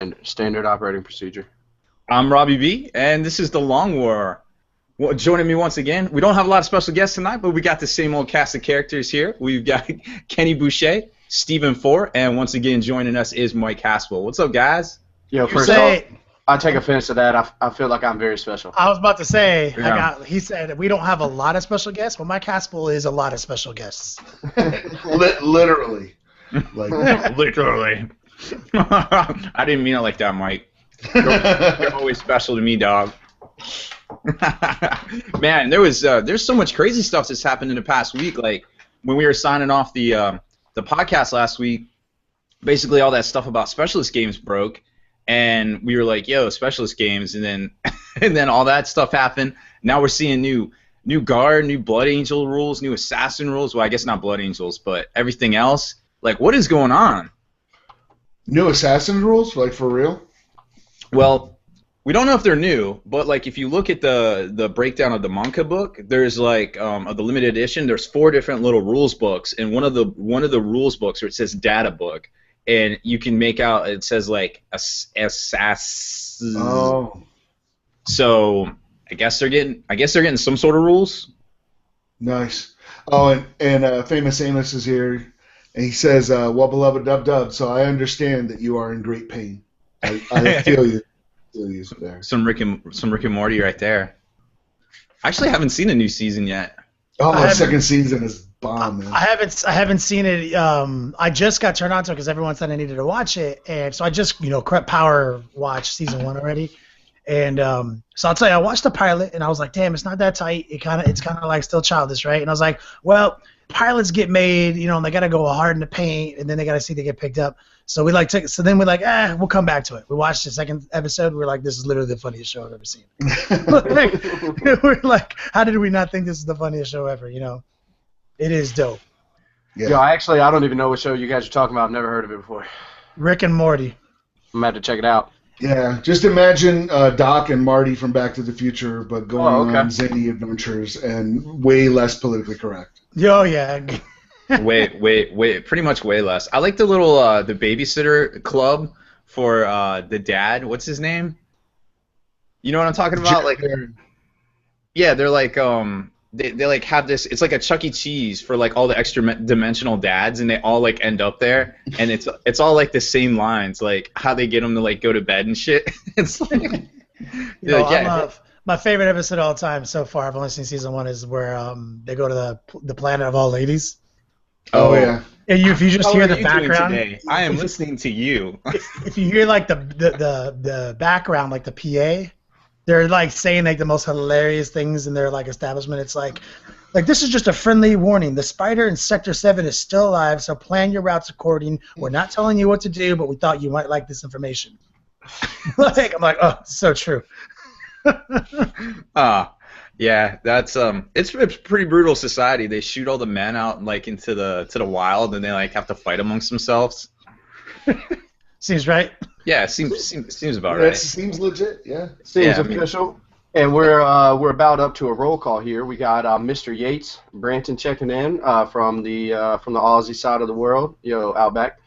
And standard operating procedure. I'm Robbie B, and this is the Long War. Well, joining me once again, we don't have a lot of special guests tonight, but we got the same old cast of characters here. We've got Kenny Boucher, Stephen Ford, and once again joining us is Mike Haspel. What's up, guys? Yo, first off, I take offense to that. I feel like I'm very special. I was about to say, Yeah. he said we don't have a lot of special guests, but Mike Haspel is a lot of special guests. Literally. Like, Literally. I didn't mean it like that, Mike. You're always special to me, dog. Man, there's so much crazy stuff that's happened in the past week. Like when we were signing off the podcast last week, basically all that stuff about specialist games broke, and we were like, "Yo, specialist games," and then all that stuff happened. Now we're seeing new guard, new Blood Angel rules, new assassin rules. Well, I guess not Blood Angels, but everything else. Like, what is going on? new assassin rules, like for real? Well, we don't know if they're new, but like if you look at the breakdown of the Monka book, there's like of the limited edition, there's 4 different little rules books, and one of the rules books where it says data book, and you can make out it says like assassin. Oh, So I guess they're getting some sort of rules. nice. Oh, and Famous Amos is here, and he says, well, beloved Dub, so I understand that you are in great pain. I feel you. Feel you there. Some Rick and Morty right there. I actually haven't seen a new season yet. Oh, I the haven't- second season is bomb, man. I haven't seen it. I just got turned on to it because everyone said I needed to watch it, and so I just power watched season 1 already. And so I'll tell you, I watched the pilot, and I was like, damn, it's not that tight. It's kind of like still childish, right? And I was like, well, pilots get made, and they got to go hard in the paint, and then they got to see they get picked up. So then we're like, we'll come back to it. We watched the second episode. We're like, this is literally the funniest show I've ever seen. We're like, how did we not think this is the funniest show ever? It is dope. Yeah. Yo, I don't even know what show you guys are talking about. I've never heard of it before. Rick and Morty. I'm going to have to check it out. Yeah, just imagine Doc and Marty from Back to the Future, but going okay. on zany adventures and way less politically correct. Yo, yeah. Way, pretty much way less. I like the little the babysitter club for the dad. What's his name? You know what I'm talking about? Like, yeah, they're like they like have this. It's like a Chuck E. Cheese for like all the extra dimensional dads, and they all like end up there, and it's all like the same lines, like how they get them to like go to bed and shit. It's like, My favorite episode of all time so far, I've only seen season 1, is where they go to the planet of all ladies. Oh, yeah. And if you just How hear are the you doing background, today? I am listening to you. if you hear like the background, like the PA, they're like saying like the most hilarious things in their like establishment. It's like this is just a friendly warning. The spider in Sector 7 is still alive, so plan your routes according. We're not telling you what to do, but we thought you might like this information. I'm like, oh, so true. Yeah, that's it's a pretty brutal society. They shoot all the men out like into the wild, and they like have to fight amongst themselves. Seems right. Yeah, it seems about That right. seems legit, yeah. Seems Yeah, I mean- official. And we're about up to a roll call here. We got Mr. Yates, Branton checking in from the Aussie side of the world, Outback.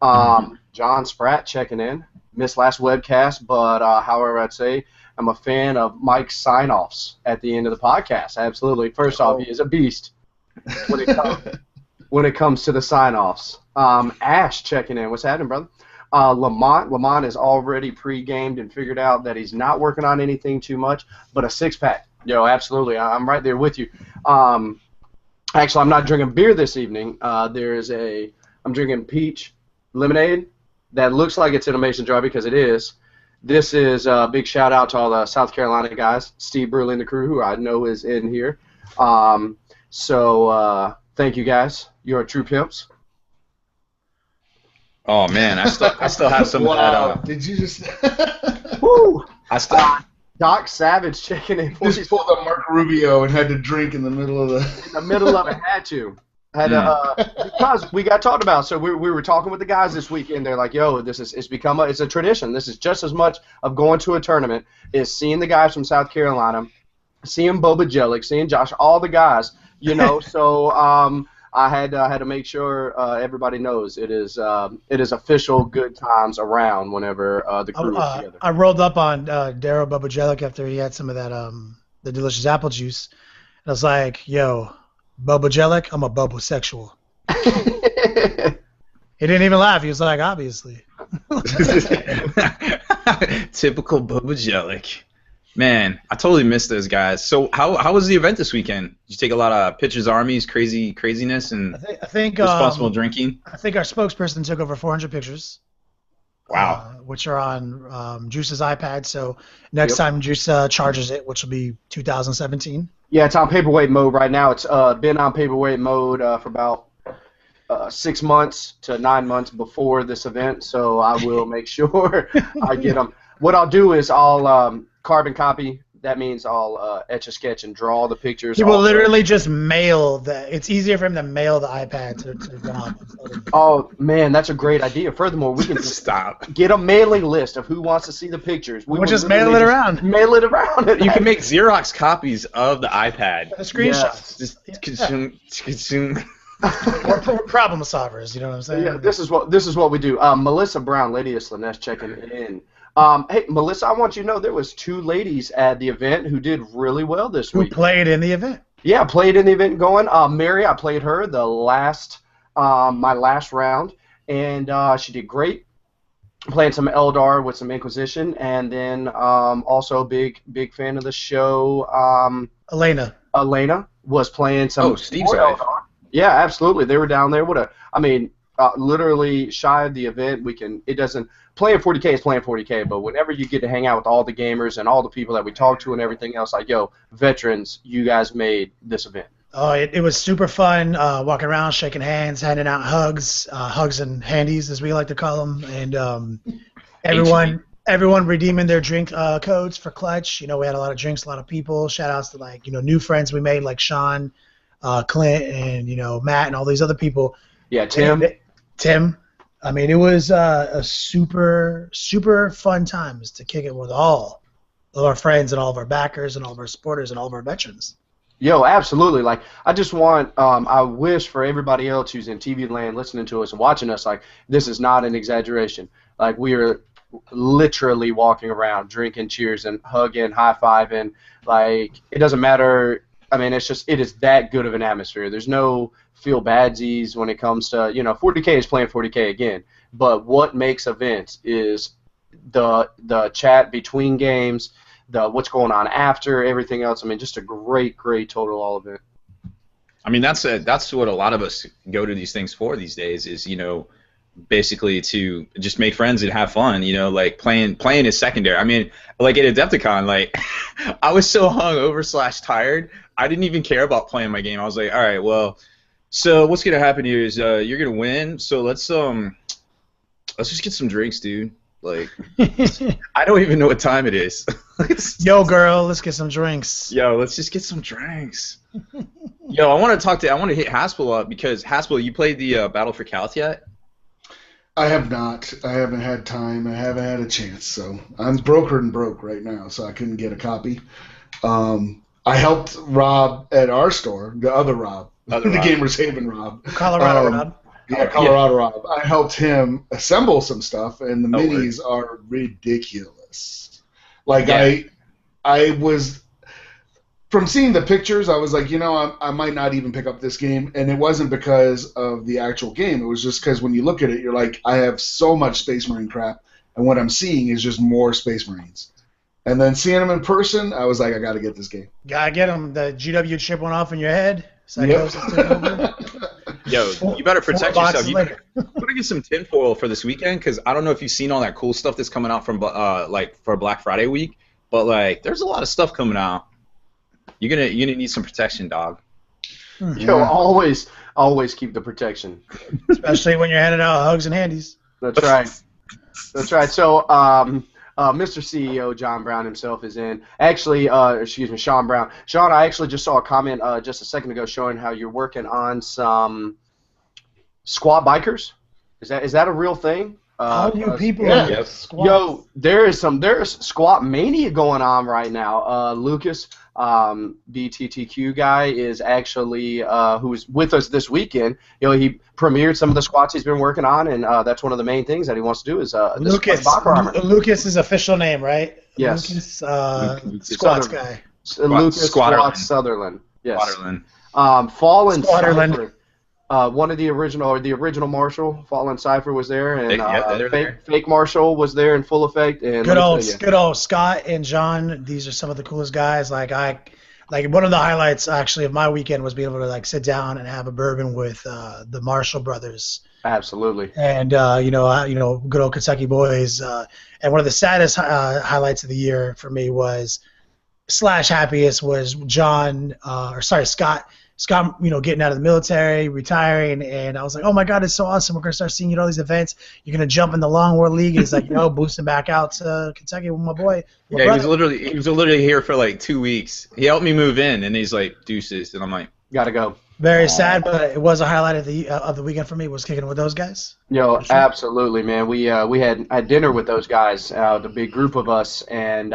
John Spratt checking in. Missed last webcast, but however I'd say I'm a fan of Mike's sign-offs at the end of the podcast. Absolutely. First off, he is a beast when it comes to the sign-offs. Ash checking in. What's happening, brother? Lamont is already pre-gamed and figured out that he's not working on anything too much, but a 6-pack. Yo, absolutely. I'm right there with you. Actually, I'm not drinking beer this evening. I'm drinking peach lemonade that looks like it's in a mason jar because it is. This is a big shout out to all the South Carolina guys, Steve Bruley and the crew, who I know is in here. So thank you guys. You're true pimps. Oh man, I still have some of that. Did you just... Woo! I still. Doc Savage checking in. just pulled up Mark Rubio and had to drink in the middle of the... In the middle of it, had to. Because we got talked about. So we were talking with the guys this weekend. They're like, "Yo, it's a tradition. This is just as much of going to a tournament is seeing the guys from South Carolina, seeing Boba Jellick, seeing Josh, all the guys. So I had to make sure everybody knows it is official good times around whenever the crew is together. I rolled up on Daryl Bubajelic after he had some of that the delicious apple juice. And I was like, "Yo, Bubajelic, I'm a bubosexual." He didn't even laugh. He was like, "Obviously." Typical Bubajelic. Man, I totally missed those guys. So how was the event this weekend? Did you take a lot of pictures, armies, craziness, and I think responsible drinking? I think our spokesperson took over 400 pictures. Wow. Which are on Juice's iPad. So next Yep. time Juice charges it, which will be 2017. Yeah, it's on paperweight mode right now. It's been on paperweight mode for about 6 months to 9 months before this event, so I will make sure I get them. What I'll do is I'll carbon copy. That means I'll etch a sketch and draw the pictures. He will literally just mail it's easier for him to mail the iPad to Rob. Oh man, that's a great idea. Furthermore, we can Stop. get a mailing list of who wants to see the pictures. We'll just mail it around. Mail it around. You can make Xerox copies of the iPad. The screenshots. Just consume. We're problem solvers. You know what I'm saying? Yeah, this is what we do. Melissa Brown, Lady of Slanesh, checking in. Hey, Melissa, I want you to know there was 2 ladies at the event who did really well this Who week. played in the event? Yeah, played in the event going. Mary, I played her my last round, and she did great. Playing some Eldar with some Inquisition, and then also big fan of the show. Elena was playing some. Oh, Steve's wife. Yeah, absolutely. They were down there. Literally shy of the event. Playing 40K is playing 40K, but whenever you get to hang out with all the gamers and all the people that we talk to and everything else, like, yo, veterans, you guys made this event. Oh, it was super fun, walking around, shaking hands, handing out hugs and handies, as we like to call them, and everyone redeeming their drink codes for Clutch. You know, we had a lot of drinks, a lot of people. Shout outs to new friends we made like Sean, Clint, and Matt, and all these other people. Yeah, Tim. I mean, it was a super, super fun time to kick it with all of our friends and all of our backers and all of our supporters and all of our veterans. Yo, absolutely. Like, I just want, I wish for everybody else who's in TV land listening to us and watching us, like, this is not an exaggeration. Like, we are literally walking around, drinking, cheers, and hugging, high-fiving. Like, it doesn't matter. I mean, it is that good of an atmosphere. There's no feel-badsies when it comes to, 40K is playing 40K again. But what makes events is the chat between games, what's going on after, everything else. I mean, just a great total all event. I mean, that's what a lot of us go to these things for these days is, basically to just make friends and have fun, like playing is secondary. I mean, like at Adepticon, like I was so hungover / tired, I didn't even care about playing my game. I was like, all right, well, so what's gonna happen here is you're gonna win, so let's just get some drinks, dude. Like, I don't even know what time it is. Yo, girl, let's get some drinks. Yo, let's just get some drinks. Yo, I want to hit Haspel up because Haspel, you played the Battle for Calth yet? I have not. I haven't had time. I haven't had a chance. So I'm broke right now, so I couldn't get a copy. I helped Rob at our store, the other Rob, the Gamers Haven Rob. Colorado Rob. Yeah, Colorado Rob. I helped him assemble some stuff, and the minis are ridiculous. Like, yeah. I was... From seeing the pictures, I was like, I might not even pick up this game, and it wasn't because of the actual game. It was just because when you look at it, you're like, I have so much Space Marine crap, and what I'm seeing is just more Space Marines. And then seeing them in person, I was like, I got to get this game. Gotta get them. The GW chip went off in your head. Psychosis took over. Yo, you better protect yourself. You better get some tinfoil for this weekend, because I don't know if you've seen all that cool stuff that's coming out from for Black Friday week, but like, there's a lot of stuff coming out. You're gonna need some protection, dog. Yo, always keep the protection. Especially when you're handing out hugs and handies. That's right. That's right. So, Mr. CEO John Brown himself is in. Actually, Sean Brown. Sean, I actually just saw a comment just a second ago showing how you're working on some squad bikers. Is that a real thing? All you people yeah. in Yep. squats. Yo, there's squat mania going on right now. Lucas, BTTQ guy, is actually who's with us this weekend. You know, he premiered some of the squats he's been working on, and that's one of the main things that he wants to do is Lucas. Bocker armor. Lucas's official name, right? Yes. Lucas, Lucas squats Sutherland. guy. Lucas Squatterland. Squat Sutherland. Yes. Waterland. Fallen Squatterland. Cypher. One of the original Marshall, Fallen Cypher was there, and They're there. fake Marshall was there in full effect. And Good let me tell old, good old Scott and John. These are some of the coolest guys. Like one of the highlights actually of my weekend was being able to like sit down and have a bourbon with the Marshall brothers. Absolutely. And good old Kentucky boys. And one of the saddest highlights of the year for me was happiest was Scott. Scott, getting out of the military, retiring, and I was like, oh my God, it's so awesome. We're gonna start seeing you at all these events. You're gonna jump in the Long War League. And he's like, boosting back out to Kentucky with my boy. Yeah, he was literally here for like 2 weeks. He helped me move in, and he's like, deuces, and I'm like, gotta go. Very sad, but it was a highlight of the weekend for me. Was kicking with those guys. Yo, For sure. absolutely, man. We had dinner with those guys, the big group of us, and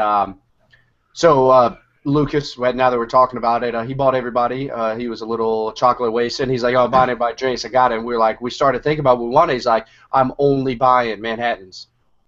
Lucas, now that we're talking about it, he bought everybody. He was a little chocolate wasted. He's like, oh, I'm buying everybody drinks. I got it. And we started thinking about what we wanted. He's like, I'm only buying Manhattans.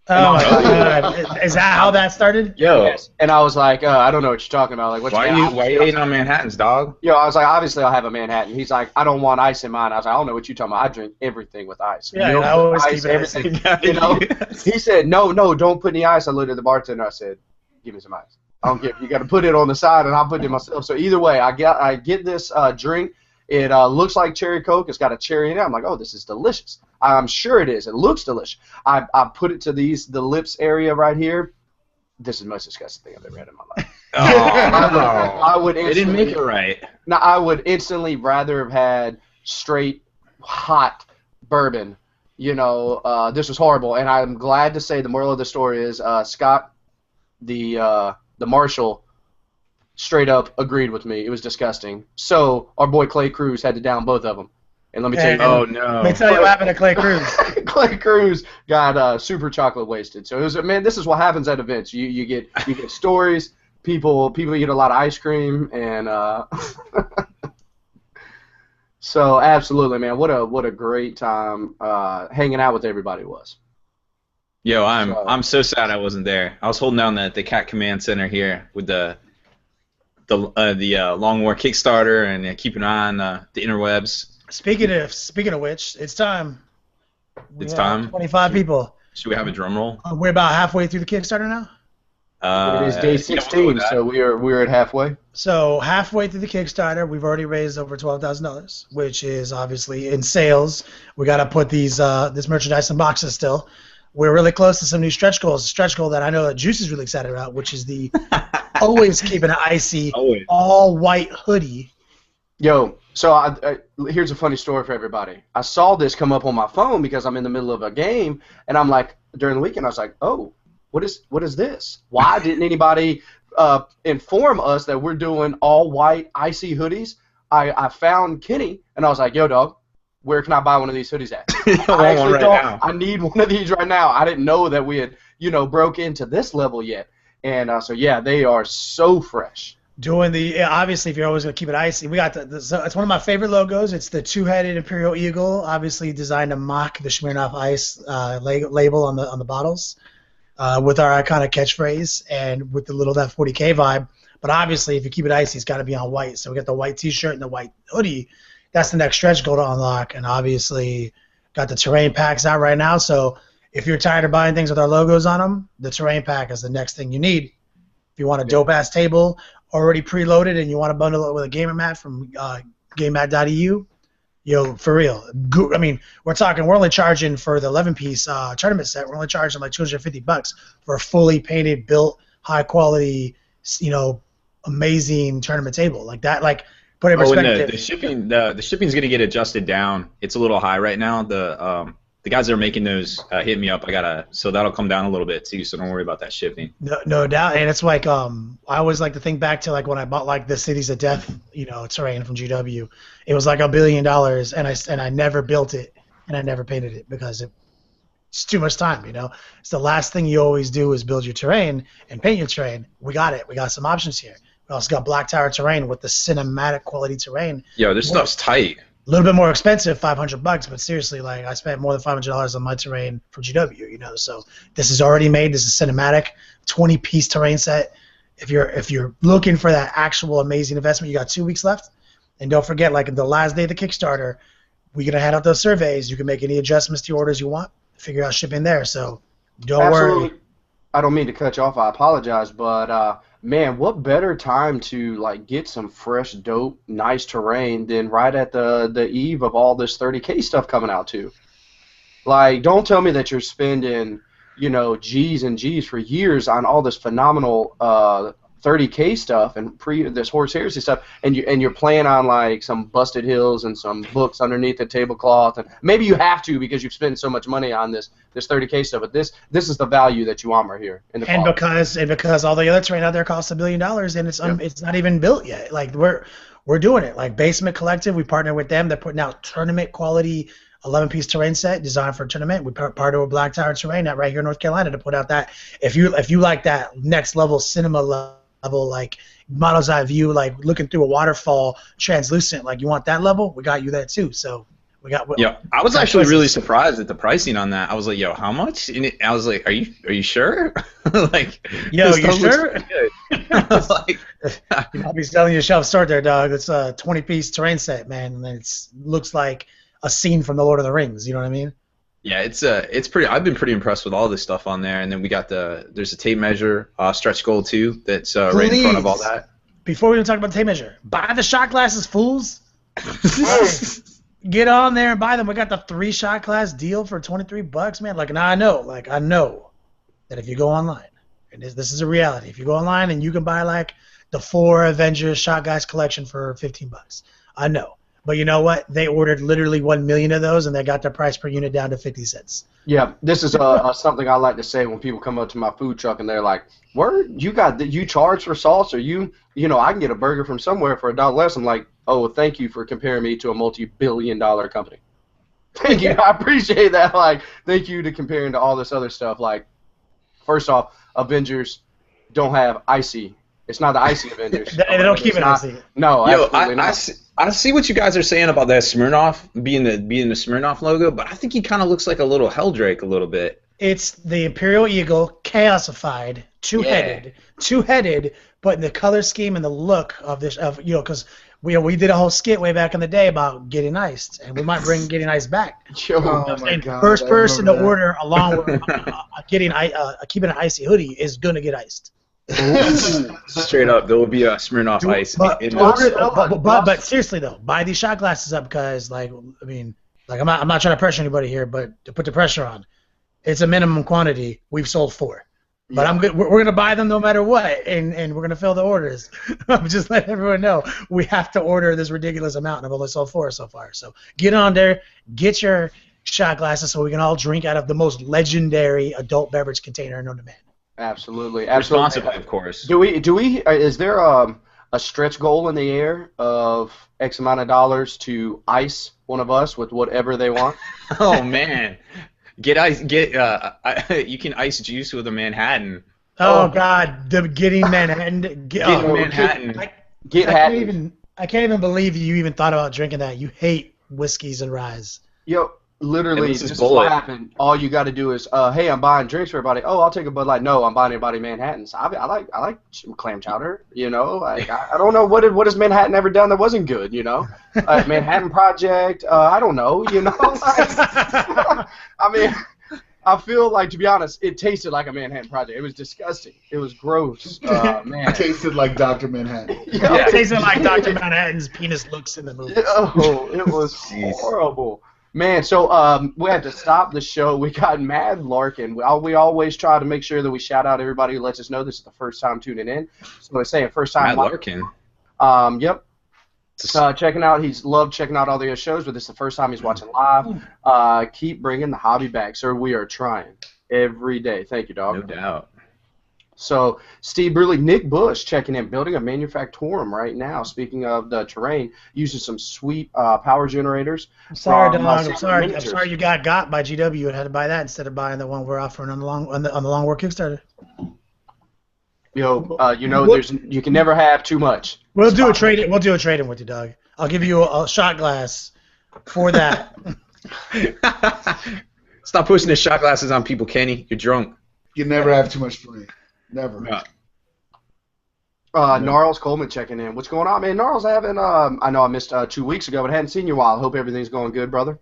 Oh my God! Is that how that started? yo, Yes. And I was like, I don't know what you're talking about. Like, what's why are you hating on Manhattans, dog? Yo, I was like, obviously I'll have a Manhattan. He's like, I don't want ice in mine. I was like, I don't know what you're talking about. I drink everything with ice. Yeah, Milk, I always ice, keep it icy. everything. You know? He said, no, don't put any ice. I looked at the bartender. I said, give me some ice. I don't give. You got to put it on the side, and I'll put it myself. So either way, I get this drink. It looks like cherry Coke. It's got a cherry in it. I'm like, oh, this is delicious. I'm sure it is. It looks delicious. I put it to the lips area right here. This is the most disgusting thing I've ever had in my life. I would They didn't make it right. Now, I would instantly rather have had straight hot bourbon. This was horrible, and I'm glad to say the moral of the story is Scott, the Marshal, straight up agreed with me. It was disgusting. So our boy Clay Cruz had to down both of them. And let me tell you, Oh no. Let me tell you what happened to Clay Cruz. Clay Cruz got super chocolate wasted. So it was, man, this is what happens at events. You get stories. People eat a lot of ice cream, and so absolutely, man. What a great time hanging out with everybody was. Yo, I'm so sad I wasn't there. I was holding down the Cat Command Center here with the Long War Kickstarter and keeping an eye on the interwebs. Speaking of which, it's time. It's time. 25 people. Should we have a drum roll? We're about halfway through the Kickstarter now. It is day 16, so we're at halfway. So halfway through the Kickstarter, we've already raised over $12,000, which is obviously in sales. We got to put this merchandise in boxes still. We're really close to some new stretch goals. A stretch goal that I know that Juice is really excited about, which is the always keeping it icy, all white hoodie. Yo, so here's a funny story for everybody. I saw this come up on my phone because I'm in the middle of a game, and I'm like, during the weekend, I was like, oh, what is this? Why didn't anybody inform us that we're doing all white icy hoodies? I found Kenny, and I was like, yo, dog, where can I buy one of these hoodies at? I need one of these right now. I didn't know that we had, broke into this level yet. And so, yeah, they are so fresh. Obviously, if you're always going to keep it icy, we got it's one of my favorite logos. It's the two-headed Imperial Eagle, obviously designed to mock the Smirnoff Ice label on the bottles, with our iconic catchphrase and with the little that 40K vibe. But obviously, if you keep it icy, it's got to be on white. So we got the white T-shirt and the white hoodie. That's the next stretch goal to unlock. And obviously, got the terrain packs out right now. So if you're tired of buying things with our logos on them, the terrain pack is the next thing you need. If you want a dope-ass table already preloaded and you want to bundle it with a gamer mat from gamemat.eu, for real. I mean, we're only charging for the 11-piece tournament set. We're only charging like $250 for a fully painted, built, high-quality, amazing tournament table. Like that, put it in perspective. The shipping's going to get adjusted down. It's a little high right now. The guys that are making those hit me up. So that'll come down a little bit too. So don't worry about that shipping. No doubt. And it's like I always like to think back to when I bought the Cities of Death, terrain from GW. It was like $1 billion, and I never built it and I never painted it because It's too much time, you know. It's the last thing you always do is build your terrain and paint your terrain. We got it. We got some options here. We also got Black Tower terrain with the cinematic quality terrain. Yo, this stuff's tight. A little bit more expensive, $500, but seriously, like I spent more than $500 on my terrain from GW, you know. So this is already made. This is cinematic, 20-piece terrain set. If you're looking for that actual amazing investment, you got 2 weeks left. And don't forget, like the last day of the Kickstarter, we're gonna hand out those surveys. You can make any adjustments to your orders you want. Figure out shipping there. So don't worry. I don't mean to cut you off. I apologize, but man, what better time to like get some fresh, dope, nice terrain than right at the eve of all this 30K stuff coming out too? Like, don't tell me that you're spending, you know, G's and G's for years on all this phenomenal 30K stuff and this Horse Heresy stuff, and you're playing on like some Busted Hills and some books underneath the tablecloth, and maybe you have to because you've spent so much money on this 30K stuff. But this is the value that you want right here in the because all the other terrain out there costs $1 billion and it's not even built yet. Like we're doing it. Like Basement Collective, we partner with them. They're putting out tournament quality 11-piece terrain set designed for a tournament. We partner with Black Tower Terrain out right here in North Carolina to put out that. If you like that next level cinema level, like model's eye view, like looking through a waterfall, translucent, like you want that level, we got you there too. So we got. Yeah, I was actually really surprised at the pricing on that. I was like, yo, how much? And I was like, are you sure? Like, yo, you sure? Like, I'll be selling you a shelf start there, dog. It's a 20-piece terrain set, man, and it looks like a scene from the Lord of the Rings. You know what I mean? Yeah, it's pretty. I've been pretty impressed with all this stuff on there, and then we got there's a tape measure, stretch goal too. That's right in front of all that. Before we even talk about the tape measure, buy the shot glasses, fools. Get on there and buy them. We got the 3 shot glass deal for $23, man. Like, now I know that if you go online, and this is a reality. If you go online and you can buy like the 4 Avengers shot glass collection for $15, I know. But you know what? They ordered literally 1 million of those, and they got their price per unit down to 50 cents. Yeah, this is something I like to say when people come up to my food truck and they're like, "Word, you charge for sauce, or you know, I can get a burger from somewhere for $1 less." I'm like, "Oh, well, thank you for comparing me to a multi-billion-dollar company. Thank you, I appreciate that. Like, thank you to comparing to all this other stuff. Like, first off, Avengers don't have icy. It's not the icy Avengers. They don't keep it icy. No, absolutely not. I see what you guys are saying about that Smirnoff being the Smirnoff logo, but I think he kind of looks like a little Helldrake a little bit. It's the Imperial Eagle, chaosified, two-headed, but in the color scheme and the look of this, because we did a whole skit way back in the day about getting iced, and we might bring getting iced back. Oh my God, first person to order along with keeping an icy hoodie is gonna get iced. Straight up, there will be a Smirnoff ice. But seriously though, buy these shot glasses up because, like, I mean, like I'm not trying to pressure anybody here, but to put the pressure on, it's a minimum quantity. We've sold 4, but I'm good. We're gonna buy them no matter what, and we're gonna fill the orders. I'm just letting everyone know we have to order this ridiculous amount, and I've only sold 4 so far. So get on there, get your shot glasses, so we can all drink out of the most legendary adult beverage container known to man. Absolutely. Responsibly, of course. Do we? Is there a stretch goal in the air of X amount of dollars to ice one of us with whatever they want? Oh man, you can ice juice with a Manhattan. Oh God, getting Manhattan. Manhattan. I can't even believe you even thought about drinking that. You hate whiskeys and ryes. Yo. Literally, this is what happened. All you got to do is, hey, I'm buying drinks for everybody. Oh, I'll take a Bud Light. No, I'm buying everybody Manhattans. I like clam chowder. You know, like I don't know what has Manhattan ever done that wasn't good. You know, Manhattan Project. I don't know. You know, I mean, I feel like, to be honest, it tasted like a Manhattan Project. It was disgusting. It was gross. Man, it tasted like Dr. Manhattan. Yeah, it tasted like Dr. Manhattan's penis looks in the movie. Oh, it was horrible. Man, so we had to stop the show. We got mad larking. We always try to make sure that we shout out everybody who lets us know this is the first time tuning in. So we're saying first time. Mad larking. Yep. Checking out. He's loved checking out all the other shows, but this is the first time he's watching live. Keep bringing the hobby back, sir. We are trying every day. Thank you, dog. No doubt. So Steve Bruley, Nick Bush checking in, building a manufactorum right now. Speaking of the terrain, using some sweet power generators. I'm sorry, from, dog. I'm Secret sorry. I'm Miniatures. sorry you got by GW and had to buy that instead of buying the one we're offering on the Long War Kickstarter. You can never have too much. We'll do a trade. We'll do a trade-in with you, dog. I'll give you a shot glass for that. Stop pushing the shot glasses on people, Kenny. You're drunk. You never have too much fun. Never. Yeah. Gnarls Coleman checking in. What's going on, man? Gnarls, I haven't. I know I missed 2 weeks ago, but I hadn't seen you in a while. Hope everything's going good, brother.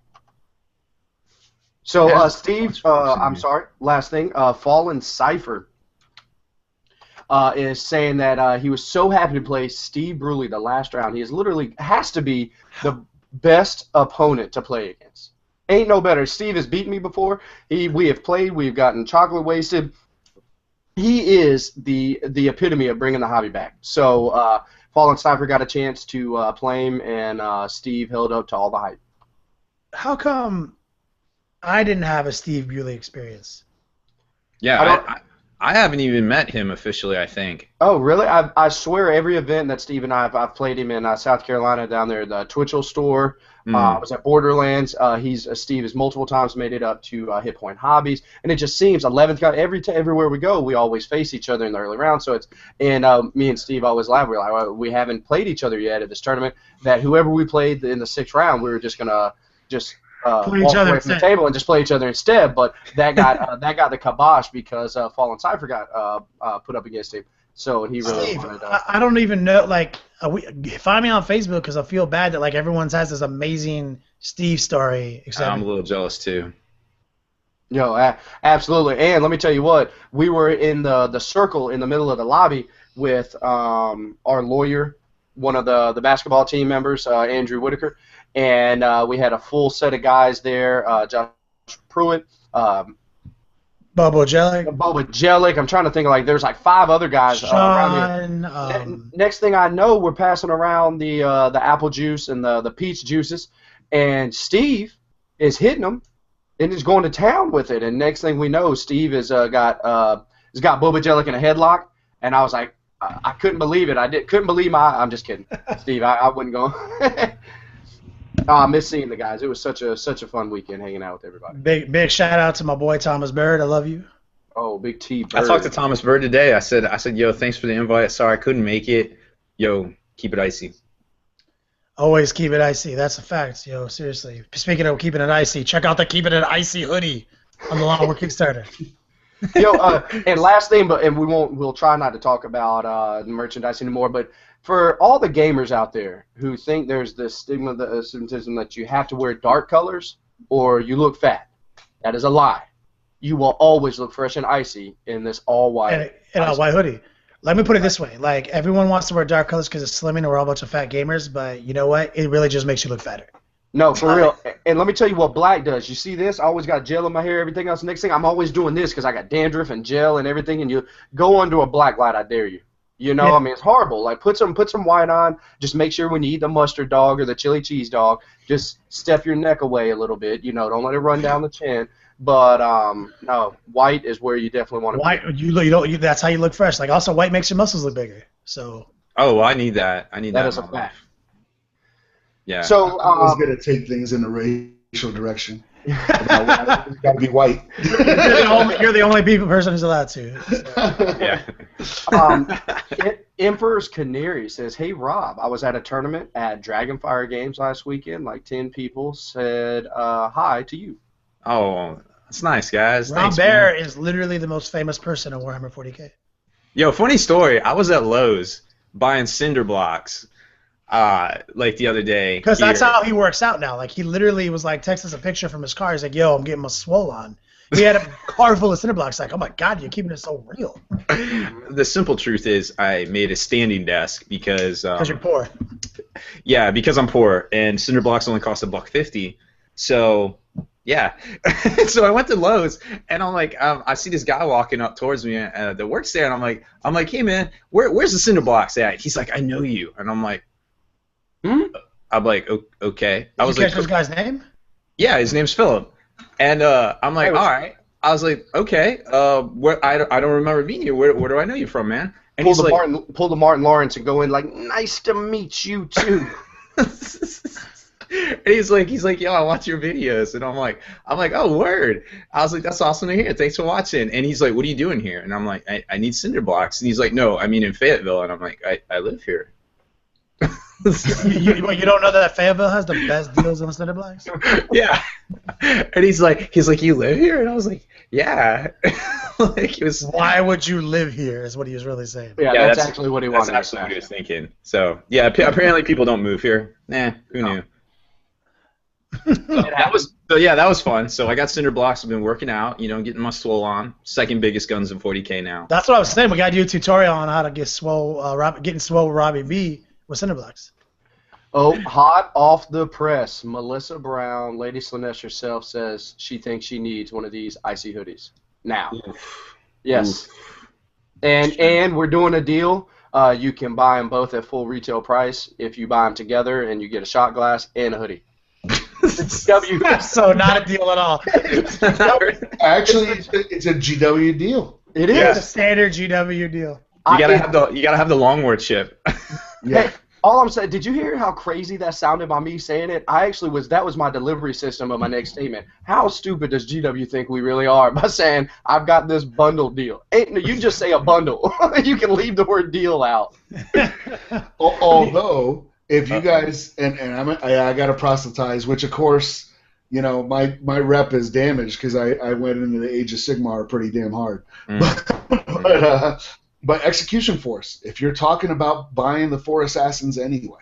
So, Steve, I'm sorry. Last thing, Fallen Cipher is saying that he was so happy to play Steve Bruley the last round. He has to be the best opponent to play against. Ain't no better. Steve has beaten me before. We have played. We've gotten chocolate wasted. He is the epitome of bringing the hobby back. So Fallen Cipher got a chance to play him, and Steve held up to all the hype. How come I didn't have a Steve Bruley experience? Yeah, I haven't even met him officially, I think. Oh, really? I swear every event that Steve and I've played him in South Carolina down there, the Twitchell store, I was at Borderlands. Steve has multiple times made it up to Hit Point Hobbies, and it just seems 11th guy everywhere we go, we always face each other in the early round. So me and Steve always laugh. We're like, well, we haven't played each other yet at this tournament. That whoever we played in the 6th round, we were just gonna play walk each other away from the table and just play each other instead. But that got the kibosh because Fallen Cipher got put up against him. So he really Steve, wanted. I don't even know. Like, find me on Facebook because I feel bad that like everyone has this amazing Steve story. Except I'm a little jealous too. Absolutely. And let me tell you what, we were in the circle in the middle of the lobby with our lawyer, one of the basketball team members, Andrew Whitaker, and we had a full set of guys there, Josh Pruitt, Bobo Jellic. I'm trying to think of, there's 5 other guys around here. Next thing I know, we're passing around the apple juice and the peach juices, and Steve is hitting them and is going to town with it. And next thing we know, Steve has got Boba Jellic in a headlock, and I was like, I couldn't believe it. Couldn't believe I'm just kidding, Steve. I wouldn't go. I miss seeing the guys. It was such a fun weekend hanging out with everybody. Big shout out to my boy Thomas Bird. I love you. Oh, Big T Bird. I talked to Thomas Bird today. I said, yo, thanks for the invite. Sorry I couldn't make it. Yo, keep it icy. Always keep it icy. That's a fact, yo. Seriously. Speaking of keeping it icy, check out the Keeping It Icy hoodie on the Long War Kickstarter. Yo, and last thing, we'll try not to talk about the merchandise anymore, but for all the gamers out there who think there's this stigma, the assumption that you have to wear dark colors or you look fat, that is a lie. You will always look fresh and icy in this all-white white hoodie. Let me put it this way. Like, everyone wants to wear dark colors because it's slimming and we're all a bunch of fat gamers, but you know what? It really just makes you look fatter. No, for real. And let me tell you what black does. You see this? I always got gel in my hair, everything else. Next thing, I'm always doing this because I got dandruff and gel and everything, and you go under a black light, I dare you. You know, I mean, it's horrible. Like, put some white on. Just make sure when you eat the mustard dog or the chili cheese dog, just step your neck away a little bit. You know, don't let it run down the chin. But no, white is where you definitely want to be. White, that's how you look fresh. Like, also, white makes your muscles look bigger. So. Oh, I need that. I need that. That is a fact. Yeah. So I was going to take things in a racial direction. You got to be white. You're the only person who's allowed to. So. Yeah. Emperor's Canary says, "Hey Rob, I was at a tournament at Dragonfire Games last weekend. Like 10 people said hi to you." Oh, that's nice, guys. Rob Bear is literally the most famous person in Warhammer 40K. Yo, funny story. I was at Lowe's buying cinder blocks. Like the other day. Because that's how he works out now. Like, he literally was like, text us a picture from his car. He's like, yo, I'm getting my swole on. He had a car full of cinder blocks. Like, oh my God, you're keeping it so real. The simple truth is I made a standing desk because you're poor. Yeah, because I'm poor, and cinder blocks only cost $1.50. So, yeah. So I went to Lowe's, and I'm like, I see this guy walking up towards me that works there, and I'm like, hey man, where's the cinder blocks at? He's like, I know you, and I'm like, I'm like, okay. Did you catch this guy's name? Yeah, his name's Philip. And I'm like, all right. I was like, okay, where I don't remember meeting you. Where do I know you from, man? And Pull he's like, pull the Martin Lawrence and go in like, nice to meet you too. and he's like, yo, I watch your videos, and I'm like, oh, word. I was like, that's awesome to hear. Thanks for watching. And he's like, what are you doing here? And I'm like, I need cinder blocks. And he's like, no, I mean in Fayetteville. And I'm like, I live here. you don't know that Fayetteville has the best deals on cinder blocks? Yeah. And he's like, you live here? And I was like, yeah. Like, it was. Why would you live here? Is what he was really saying. Yeah, that's actually what he wanted. That's actually what he was thinking. So yeah, apparently people don't move here. Nah, who knew? That was fun. So I got cinder blocks. I've been working out, getting my swole on. Second biggest guns in 40K now. That's what I was saying. We got to do a tutorial on how to get swole, getting swole with Robbie V with cinder blocks. Oh, hot off the press. Melissa Brown, Lady Slanesh herself, says she thinks she needs one of these icy hoodies now. Oof. Yes. Oof. And we're doing a deal. You can buy them both at full retail price if you buy them together, and you get a shot glass and a hoodie. So not a deal at all. Actually, it's a GW deal. It is. Yeah. It's a standard GW deal. You gotta have the Long War chip. Yeah. Hey, all I'm saying, did you hear how crazy that sounded by me saying it? That was my delivery system of my next statement. How stupid does GW think we really are by saying I've got this bundle deal? You just say a bundle. You can leave the word deal out. Although, if you guys and I got to proselytize, which of course, my rep is damaged because I went into the Age of Sigmar pretty damn hard. But Execution Force, if you're talking about buying the 4 Assassins anyway,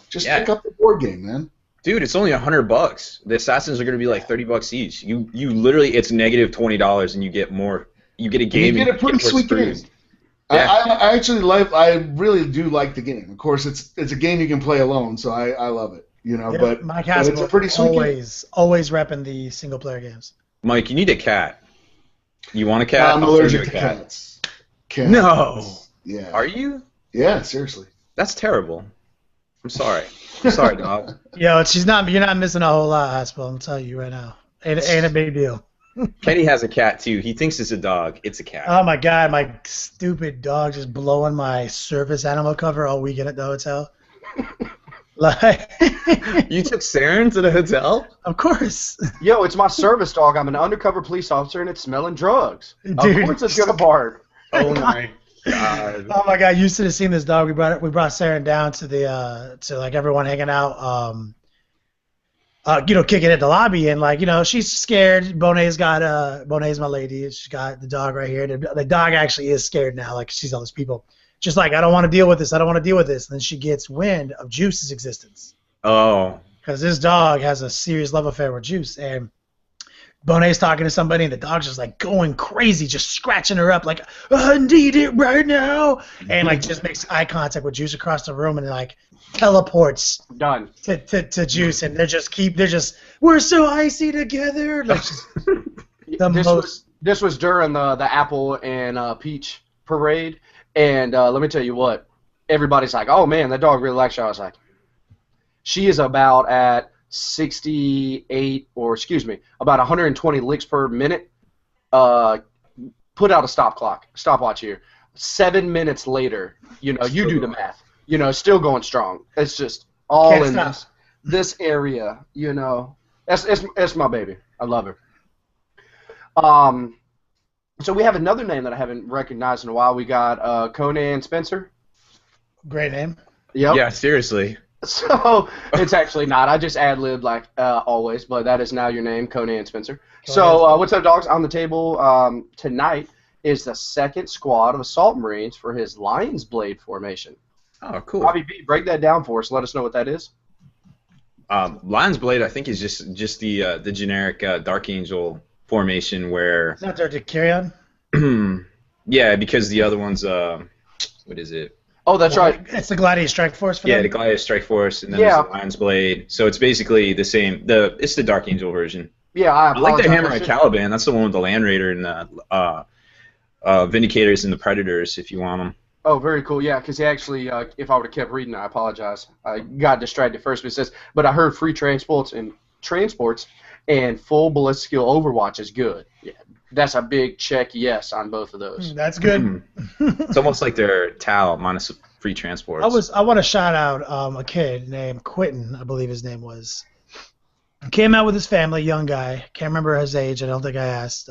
just pick up the board game, man. Dude, it's only $100. The Assassins are going to be like $30 each. You literally, it's negative $20 and you get more. You get a game. You get a pretty sweet game. Yeah. I actually I really do like the game. Of course, it's a game you can play alone, so I love it. But it's a pretty sweet game. Always repping the single player games. Mike, you need a cat. You want a cat? I'm allergic to cats. No. Yeah. Are you? Yeah, seriously. That's terrible. I'm sorry. I'm sorry, dog. Yo, you're not missing a whole lot, Haspel. I'm telling you right now. Ain't a big deal. Kenny has a cat too. He thinks it's a dog. It's a cat. Oh my god, my stupid dog just blowing my service animal cover all weekend at the hotel. Like, you took Saren to the hotel? Of course. Yo, it's my service dog. I'm an undercover police officer, and it's smelling drugs. Dude. Of course it's gonna bark. Oh my god. Oh my god, you should have seen this dog. We brought Saren down to the to like everyone hanging out, kicking at the lobby, and she's scared. Bonet's my lady. She's got the dog right here. The dog actually is scared now, like she's all these people. Just like, I don't want to deal with this. I don't want to deal with this. And then she gets wind of Juice's existence. Oh. Because this dog has a serious love affair with Juice, and Bonet's talking to somebody, and the dog's just like going crazy, just scratching her up, like, I need it right now, and like just makes eye contact with Juice across the room, and like teleports done to Juice, and we're so icy together. Like, this was during the Apple and Peach parade, and let me tell you what, everybody's like, oh man, that dog really likes you. I was like, she is about at about 120 licks per minute. Put out a stopwatch here. 7 minutes later, you do the math. Still going strong. It's just all Can't in stop. this area. It's my baby. I love her. So we have another name that I haven't recognized in a while. We got Conan Spencer. Great name. Yep. Yeah, seriously. So it's actually not. I just ad-libbed like always, but that is now your name, Conan Spencer. So what's up, dogs? On the table tonight is the second squad of Assault Marines for his Lion's Blade formation. Oh, cool. Robbie B, break that down for us. Let us know what that is. Lion's Blade, I think, is just the generic Dark Angel formation where. It's not Dark Yeah, because the other one's what is it? Oh, that's right. It's the Gladiator Strike Force for them? Yeah, the Gladiator Strike Force, and then there's the Lion's Blade. So it's basically the same. It's the Dark Angel version. Yeah, I like the Hammer and Caliban. That's the one with the Land Raider and the Vindicators and the Predators, if you want them. Oh, very cool. Yeah, because he actually, if I would have kept reading, I apologize. I got distracted first, but it says, but I heard free transports and full ballistic skill Overwatch is good. Yeah, that's a big check yes on both of those. That's good. It's almost like they're Tau minus free transports. I want to shout out a kid named Quentin, I believe his name was. Came out with his family, young guy. Can't remember his age. I don't think I asked.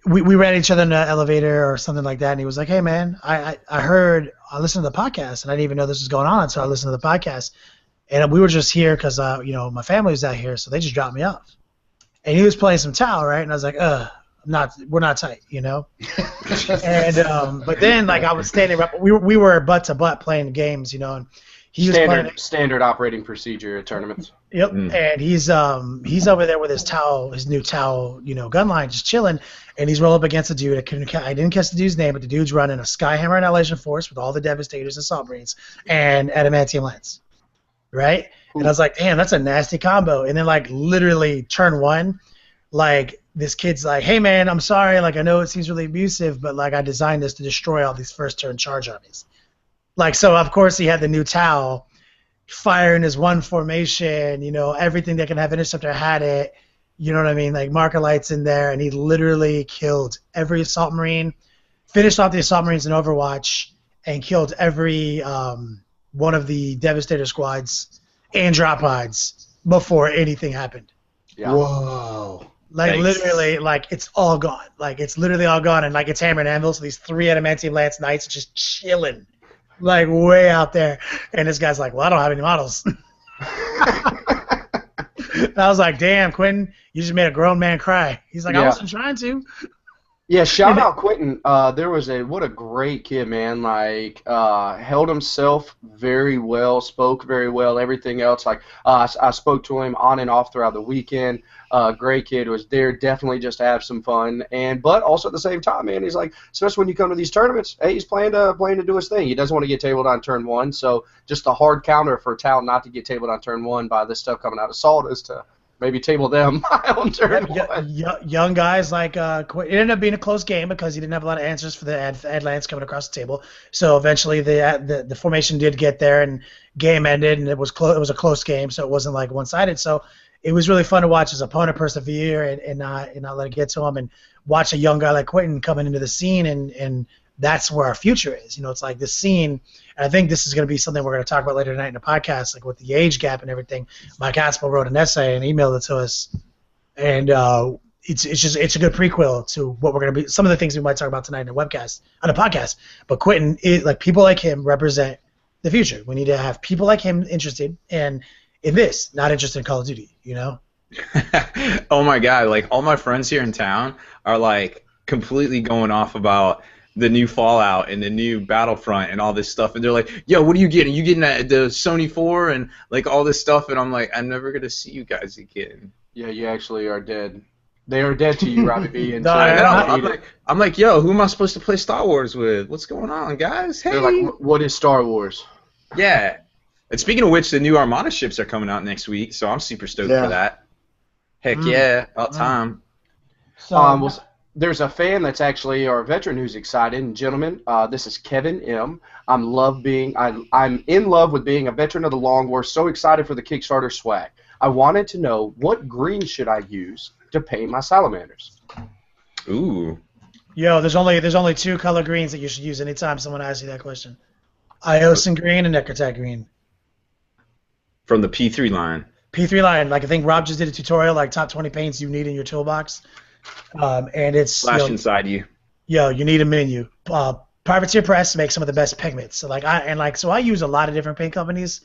We ran each other in an elevator or something like that, and he was like, "Hey, man, I listened to the podcast, and I didn't even know this was going on until I listened to the podcast. And we were just here because my family was out here, so they just dropped me off." And he was playing some Tau, right? And I was like, we're not tight, And but then like I was standing up, we were butt to butt playing games, and he was playing standard operating procedure at tournaments. Yep, and he's over there with his new Tau, gun line, just chilling, and he's rolled up against a dude. I didn't catch the dude's name, but the dude's running a Skyhammer Annihilation Force with all the Devastators and Salt Marines and Adamantium Lance, right? And I was like, damn, that's a nasty combo. And then like literally turn one, like this kid's like, hey man, I'm sorry, like I know it seems really abusive, but like I designed this to destroy all these first turn charge armies. Like so, of course he had the new Tau. Fire in his one formation, everything that can have interceptor had it, you know what I mean? Like marker lights in there, and he literally killed every assault marine, finished off the assault marines in Overwatch, and killed every one of the Devastator squads and drop pods before anything happened. Yeah. Whoa. Like Nice. literally, like it's all gone. Like it's literally all gone, and like it's hammer and anvil. So these 3 Adamantium Lance Knights are just chilling. Like way out there, and this guy's like, "Well, I don't have any models." And I was like, "Damn, Quentin, you just made a grown man cry." He's like, "I wasn't trying to." Yeah, shout out Quentin. There was what a great kid, man. Like, held himself very well, spoke very well, everything else. Like, I spoke to him on and off throughout the weekend. Great kid, was there definitely just to have some fun, but also at the same time, man, he's like, especially when you come to these tournaments, hey, he's playing to do his thing. He doesn't want to get tabled on turn one, so just a hard counter for Tal not to get tabled on turn one by this stuff coming out of Salt is to maybe table them on turn one. Young guys like it ended up being a close game because he didn't have a lot of answers for the ad lance coming across the table. So eventually the formation did get there and game ended, and it was a close game, so it wasn't like one-sided. So it was really fun to watch his opponent persevere and not let it get to him, and watch a young guy like Quentin coming into the scene, and that's where our future is. It's like this scene, and I think this is going to be something we're going to talk about later tonight in the podcast, like with the age gap and everything. Mike Haspel wrote an essay and emailed it to us, and it's a good prequel to what we're going to be, some of the things we might talk about tonight in the webcast, on the podcast. But Quentin, like people like him represent the future. We need to have people like him interested in this, not interested in Call of Duty, Oh my god, like all my friends here in town are like completely going off about the new Fallout and the new Battlefront and all this stuff, and they're like, yo, what are you getting? You getting the Sony 4 and like all this stuff? And I'm like, I'm never gonna see you guys again. Yeah, you actually are dead. They are dead to you, Robbie B. And No, so I'm like, yo, who am I supposed to play Star Wars with? What's going on, guys? Hey. they're like, what is Star Wars? Yeah. And speaking of which, the new Armada ships are coming out next week, so I'm super stoked for that. Heck yeah, about time. So, There's a fan that's actually our veteran who's excited. And gentlemen, this is Kevin M. I'm in love with being a veteran of the Long War. So excited for the Kickstarter swag. I wanted to know what green should I use to paint my salamanders. Ooh. Yo, there's only 2 color greens that you should use anytime someone asks you that question. Iosin green and Necrotat green. From the P3 line. P3 line, like I think Rob just did a tutorial, like top 20 paints you need in your toolbox, and it's Flash inside you. Yo, you need a menu. Privateer Press makes some of the best pigments. So I use a lot of different paint companies.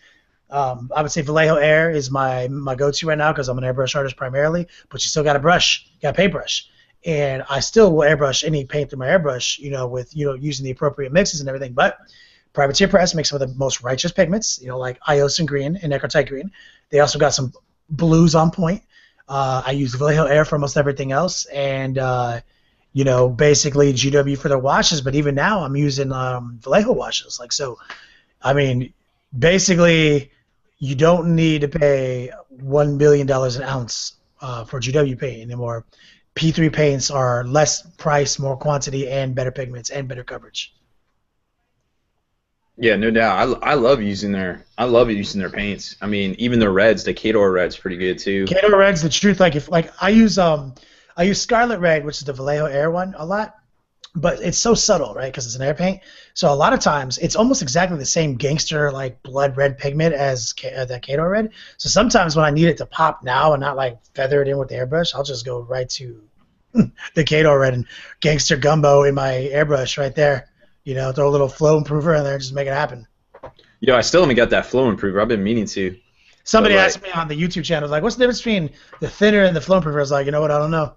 I would say Vallejo Air is my go-to right now because I'm an airbrush artist primarily, but you still got a brush, you got a paintbrush, and I still will airbrush any paint through my airbrush, with using the appropriate mixes and everything. But Privateer Press makes some of the most righteous pigments, like Iosin green and Necrotite green. They also got some blues on point. I use Vallejo Air for almost everything else, and basically GW for their washes. But even now, I'm using Vallejo washes. Basically, you don't need to pay $1 million an ounce for GW paint anymore. P3 paints are less price, more quantity, and better pigments and better coverage. Yeah, no doubt. I love using their even their reds, the Kador red's pretty good too. Kador red's the truth. I use I use Scarlet Red, which is the Vallejo Air one, a lot. But it's so subtle, right? Because it's an air paint. So a lot of times it's almost exactly the same gangster like blood red pigment as the Kato red. So sometimes when I need it to pop now and not like feather it in with the airbrush, I'll just go right to the Kato red and gangster gumbo in my airbrush right there. You know, throw a little flow improver in there and just make it happen. Yo, I still haven't got that flow improver. I've been meaning to. Somebody asked me on the YouTube channel, like, what's the difference between the thinner and the flow improver? I was like, you know what, I don't know.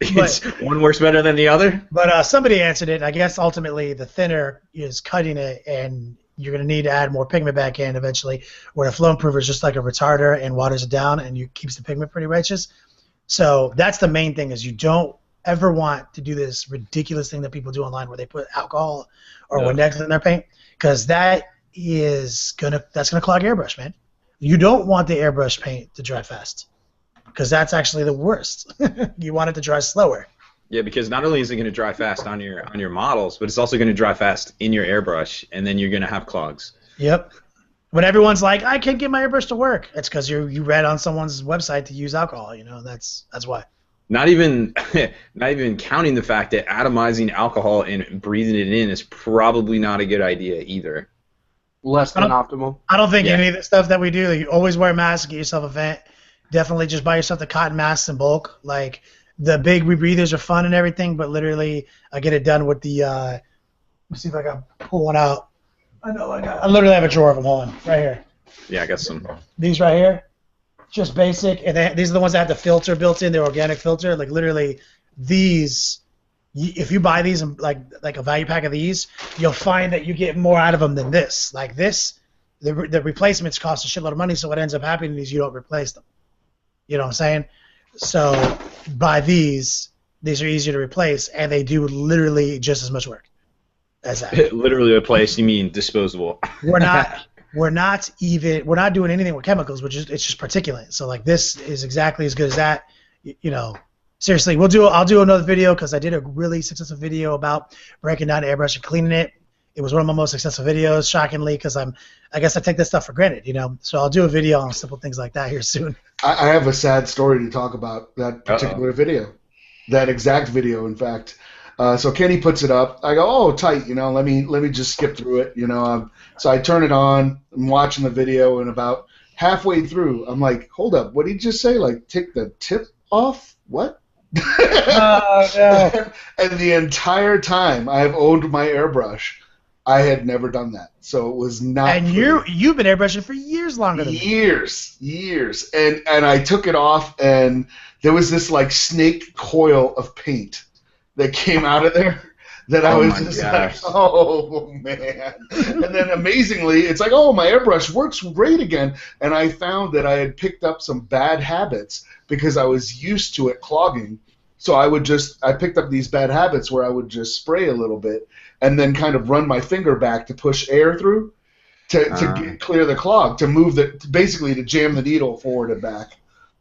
It's one works better than the other? But somebody answered it, and I guess ultimately the thinner is cutting it, and you're going to need to add more pigment back in eventually, where the flow improver is just like a retarder and waters it down and you keeps the pigment pretty righteous. So that's the main thing, is you don't ever want to do this ridiculous thing that people do online where they put alcohol or Windex in their paint, because that's gonna clog airbrush, man. You don't want the airbrush paint to dry fast, because that's actually the worst. You want it to dry slower. Yeah, because not only is it going to dry fast on your models, but it's also going to dry fast in your airbrush, and then you're going to have clogs. Yep. When everyone's like, I can't get my airbrush to work, it's because you read on someone's website to use alcohol. You know, that's why. Not even counting the fact that atomizing alcohol and breathing it in is probably not a good idea either. Less than optimal. I don't think any of the stuff that we do, you always wear a mask, get yourself a vent. Definitely just buy yourself the cotton masks in bulk. Like, the big rebreathers are fun and everything, but literally I get it done with the, let me see if I can pull one out. I literally have a drawer of them on, right here. Yeah, I got some. These right here, just basic, and these are the ones that have the filter built in, the organic filter. Like, literally, these, if you buy these, like a value pack of these, you'll find that you get more out of them than this. Like this, the replacements cost a shitload of money, so what ends up happening is you don't replace them. You know what I'm saying? So buy these. These are easier to replace, and they do literally just as much work as that. Literally replace? You mean disposable? We're not doing anything with chemicals, it's just particulate. So like this is exactly as good as that. You know, seriously, I'll do another video, because I did a really successful video about breaking down the airbrush and cleaning it. It was one of my most successful videos, shockingly, because I guess I take this stuff for granted, you know. So I'll do a video on simple things like that here soon. I have a sad story to talk about that particular video, that exact video, in fact. So Kenny puts it up. I go, oh, tight, you know. Let me just skip through it, you know. So I turn it on. I'm watching the video, and about halfway through, I'm like, hold up, what did he just say? Like, take the tip off? What? No. And the entire time I've owned my airbrush, I had never done that, so it was not. And you've been airbrushing for years longer than me. Years, and I took it off, and there was this like snake coil of paint that came out of there that I was just like, oh man. And then amazingly, it's like, oh, my airbrush works great again, and I found that I had picked up some bad habits because I was used to it clogging. So I picked up these bad habits where I would just spray a little bit and then kind of run my finger back to push air through to clear the clog, basically to jam the needle forward and back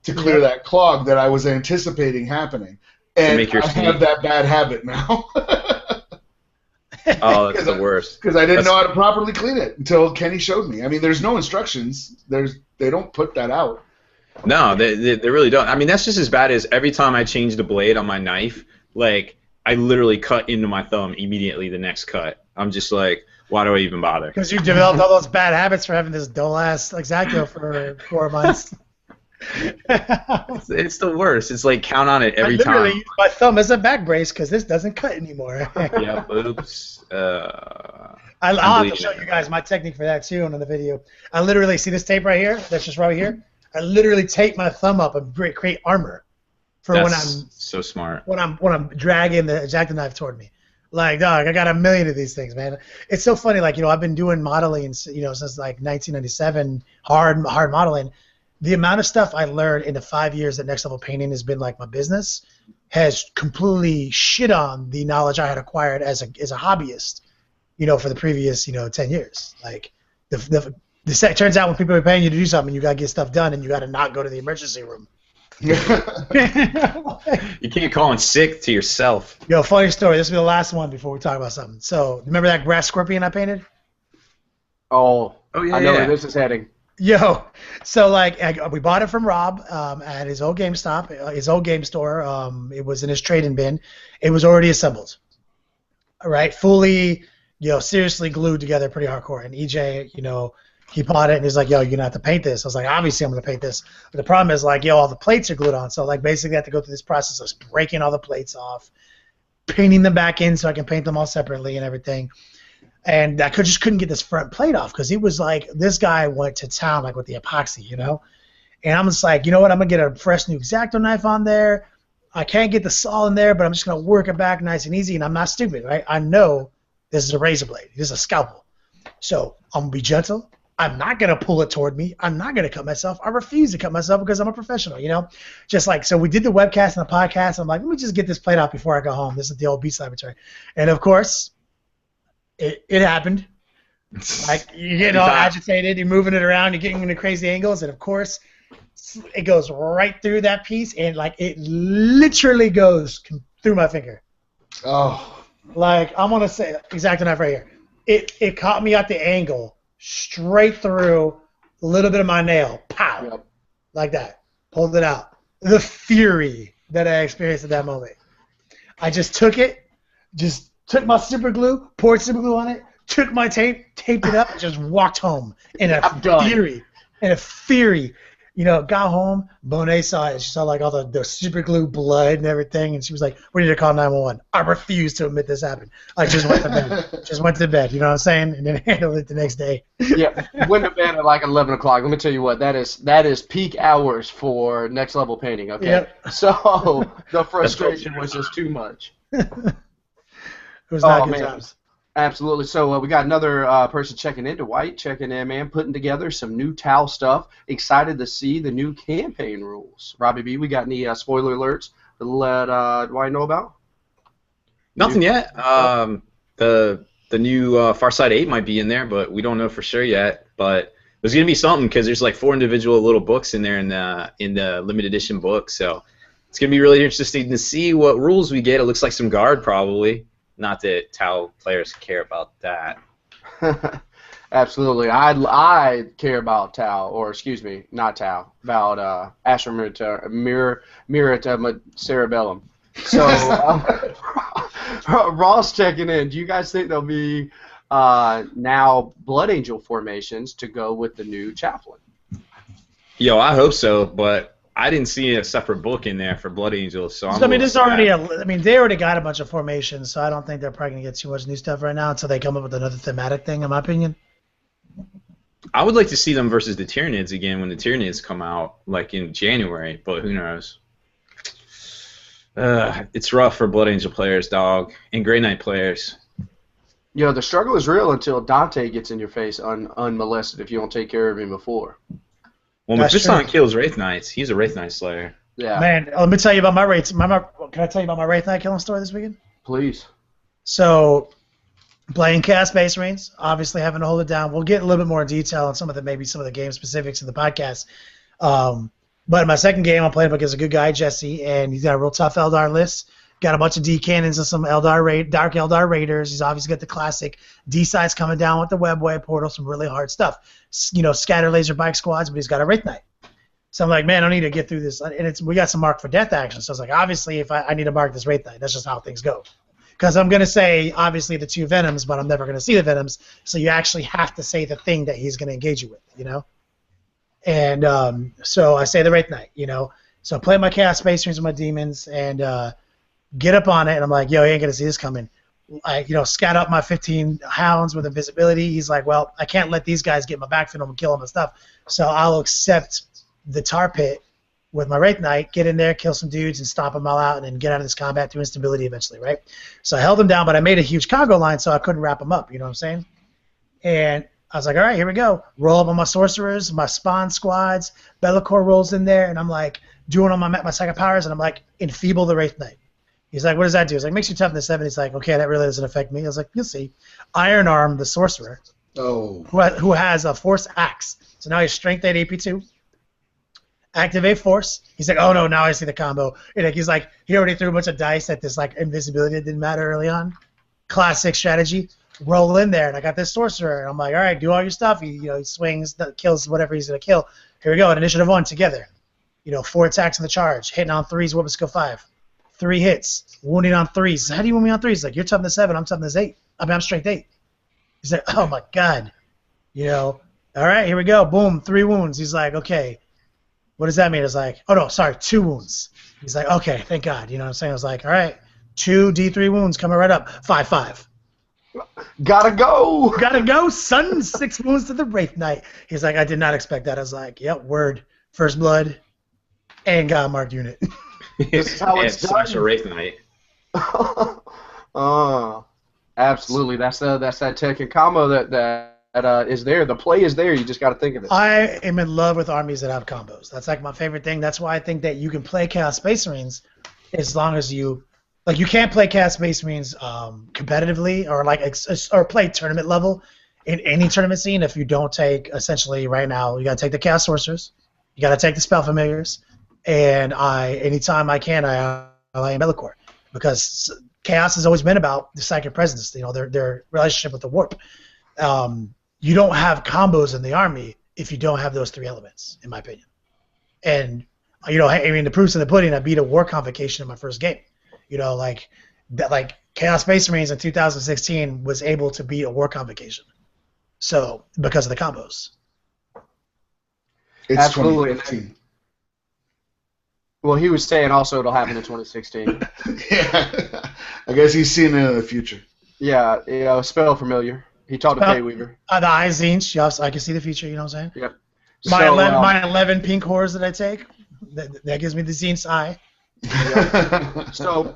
to clear that clog that I was anticipating happening. And I have that bad habit now. Oh, that's the worst. Because I didn't know how to properly clean it until Kenny showed me. I mean, there's no instructions. They don't put that out. No, they really don't. I mean, that's just as bad as every time I change the blade on my knife, like, I literally cut into my thumb immediately the next cut. I'm just like, why do I even bother? Because you've developed all those bad habits for having this dull-ass Exacto for 4 months. It's the worst. It's like, count on it every time. I literally use my thumb as a back brace because this doesn't cut anymore. Yeah, oops. I'll have to show you guys my technique for that, too, on the video. I literally, see this tape right here? That's just right here? I literally tape my thumb up and create armor for when I'm so smart. When I'm dragging the Exacto knife toward me. Like, dog, I got a million of these things, man. It's so funny. Like, you know, I've been doing modeling, you know, since like 1997, hard modeling. The amount of stuff I learned in the 5 years that Next Level Painting has been like my business has completely shit on the knowledge I had acquired as a hobbyist, you know, for the previous, you know, 10 years. Like, it turns out when people are paying you to do something, you got to get stuff done, and you got to not go to the emergency room. You can't call in sick to yourself. Yo, funny story. This will be the last one before we talk about something. So, remember that grass scorpion I painted? Oh yeah, I know where this is heading. Yo, so like we bought it from Rob at his old GameStop, his old game store. It was in his trading bin. It was already assembled. All right, fully, seriously glued together, pretty hardcore. And EJ, he bought it and he's like, yo, you're gonna have to paint this. I was like, obviously I'm gonna paint this. But the problem is like, all the plates are glued on. So like basically I have to go through this process of breaking all the plates off, painting them back in so I can paint them all separately and everything. And I just couldn't get this front plate off because it was like this guy went to town like with the epoxy, And I'm just like, you know what? I'm gonna get a fresh new X-Acto knife on there. I can't get the saw in there, but I'm just gonna work it back nice and easy. And I'm not stupid, right? I know this is a razor blade. This is a scalpel. So I'm gonna be gentle. I'm not gonna pull it toward me. I'm not gonna cut myself. I refuse to cut myself because I'm a professional, Just like so, we did the webcast and the podcast. I'm like, let me just get this plate off before I go home. This is the old Beast Laboratory, and of course. It happened. Like you're getting all agitated, you're moving it around, you're getting into crazy angles, and of course, it goes right through that piece, and like it literally goes through my finger. Oh. Like I'm gonna say X-Acto knife right here. It caught me at the angle, straight through a little bit of my nail. Pow, Yep. like that. Pulled it out. The fury that I experienced at that moment. I just took it, took my super glue, poured super glue on it, took my tape, taped it up, and just walked home in a fury. In a fury. Got home, Bonet saw it. She saw like all the super glue blood and everything, and she was like, we need to call 911. I refuse to admit this happened. I just went to bed. Just went to bed, you know what I'm saying? And then handled it the next day. Yeah, went to bed at like 11 o'clock. Let me tell you what, that is peak hours for next level painting, okay? Yep. So the frustration was just too much. It was not good times. Absolutely. So we got another person checking in, Dwight, checking in, man, putting together some new Tau stuff. Excited to see the new campaign rules. Robbie B, we got any spoiler alerts to let Dwight know about? Nothing yet. The new Farside 8 might be in there, but we don't know for sure yet. But there's gonna be something because there's like 4 individual little books in there in the limited edition book. So it's gonna be really interesting to see what rules we get. It looks like some guard probably. Not that Tau players care about that. Absolutely. I care about Tau, or excuse me, not Tau, about Asher Mirita Cerebellum. So, Ross checking in. Do you guys think there'll be now Blood Angel formations to go with the new chaplain? Yo, I hope so, but I didn't see a separate book in there for Blood Angels, so I'm there's already they already got a bunch of formations, so I don't think they're probably gonna get too much new stuff right now until they come up with another thematic thing, in my opinion. I would like to see them versus the Tyranids again when the Tyranids come out, like in January, but who knows? It's rough for Blood Angel players, dog, and Grey Knight players. The struggle is real until Dante gets in your face unmolested if you don't take care of him before. Well, Mephiston kills Wraith Knights. He's a Wraith Knight Slayer. Yeah. Man, let me tell you about my Wraith. Can I tell you about my Wraith Knight killing story this weekend? Please. So, playing Cast Space Marines, obviously having to hold it down. We'll get a little bit more detail on some of the game specifics in the podcast. But in my second game, I'm playing against a good guy, Jesse, and he's got a real tough Eldar list. Got a bunch of D cannons and some Dark Eldar Raiders. He's obviously got the classic D sides coming down with the webway portal, some really hard stuff. Scatter laser bike squads, but he's got a Wraith Knight. So I'm like, man, I need to get through this. And we got some mark for death action. So I was like, obviously, if I need to mark this Wraith Knight, that's just how things go. Because I'm going to say, obviously, the 2 Venoms, but I'm never going to see the Venoms. So you actually have to say the thing that he's going to engage you with, And so I say the Wraith Knight, So I play my Chaos Space Marines with my demons and get up on it. And I'm like, yo, he ain't going to see this coming. I, scat up my 15 hounds with invisibility. He's like, well, I can't let these guys get my backfield and kill them and stuff. So I'll accept the tar pit with my Wraith Knight, get in there, kill some dudes, and stomp them all out, and then get out of this combat through instability eventually, right? So I held them down, but I made a huge cargo line, so I couldn't wrap them up, you know what I'm saying? And I was like, all right, here we go. Roll up on my sorcerers, my spawn squads, Be'lakor rolls in there, and I'm like doing all my psychic powers, and I'm like, enfeeble the Wraith Knight. He's like, what does that do? He's like, makes you toughness 7. He's like, okay, that really doesn't affect me. I was like, you'll see. Iron Arm, the sorcerer, who has a force axe. So now he's strength 8 AP2. Activate force. He's like, oh no, now I see the combo. And he's like, he already threw a bunch of dice at this like invisibility that didn't matter early on. Classic strategy. roll in there, and I got this sorcerer, and I'm like, all right, do all your stuff. He swings, kills whatever he's gonna kill. Here we go, initiative 1 together. 4 attacks in the charge, hitting on 3s, weapon skill 5. 3 hits, wounding on 3s. How do you wound me on 3s? He's like, you're toughness 7, I'm toughness 8. I'm strength 8. He's like, oh my god. All right, here we go. Boom, 3 wounds. He's like, okay, what does that mean? It's like, oh no, sorry, 2 wounds. He's like, okay, thank God. You know what I'm saying? I was like, all right, 2 D3 wounds coming right up. 5/5. Gotta go. Gotta go, son. 6 wounds to the Wraith Knight. He's like, I did not expect that. I was like, yep, word. First blood and God marked unit. This is how it's done. A Wraith Knight. Absolutely. That's that Tekken combo that is there. The play is there. You just got to think of it. I am in love with armies that have combos. That's like my favorite thing. That's why I think that you can play Chaos Space Marines as long as you can't play Chaos Space Marines competitively or play tournament level in any tournament scene if you don't take, essentially right now, you got to take the Chaos Sorcerers, you got to take the Spell Familiars, and anytime I can, I Metalcore, because Chaos has always been about the psychic presence, their relationship with the warp. You don't have combos in the army if you don't have those 3 elements, in my opinion. And the proof's in the pudding. I beat a war convocation in my first game. Chaos Space Marines in 2016 was able to beat a war convocation. So because of the combos. It's Absolutely. 2015. Well, he was saying also it'll happen in 2016. Yeah, I guess he's seeing it in the future. Yeah, Spell Familiar. He talked to Payweaver. The Eyes Zinch, yes, I can see the future, you know what I'm saying? Yep. My 11 pink cores that I take, that gives me the Zinch's eye. Yeah.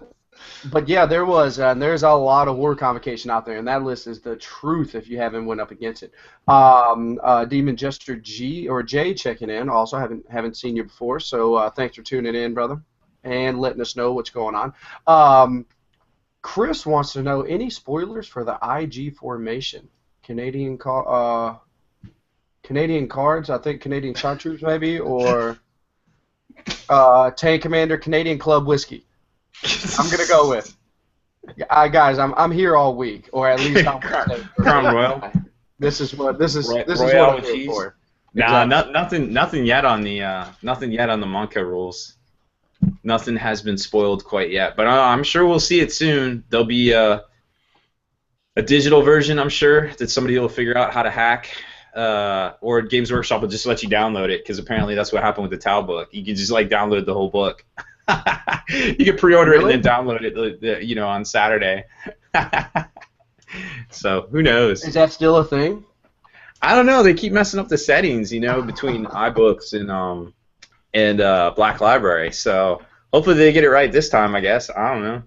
But yeah, there's a lot of war convocation out there, and that list is the truth if you haven't went up against it. Demon Jester J checking in. Also haven't seen you before, so thanks for tuning in, brother, and letting us know what's going on. Chris wants to know any spoilers for the IG formation. Canadian cards, I think Canadian Chartreuse maybe, or Tank Commander, Canadian Club Whiskey. I'm gonna go with. Guys, I'm here all week, or at least I'm Crown Royal. This is what Royale I'm here for. Nah, Exactly. nothing yet on the Monka rules. Nothing has been spoiled quite yet, but I'm sure we'll see it soon. There'll be a digital version, I'm sure, that somebody will figure out how to hack, or Games Workshop will just let you download it, because apparently that's what happened with the Tau book. You can just download the whole book. You can pre-order it and then download it, on Saturday. So who knows? Is that still a thing? I don't know. They keep messing up the settings, between iBooks and Black Library. So hopefully they get it right this time, I guess. I don't know.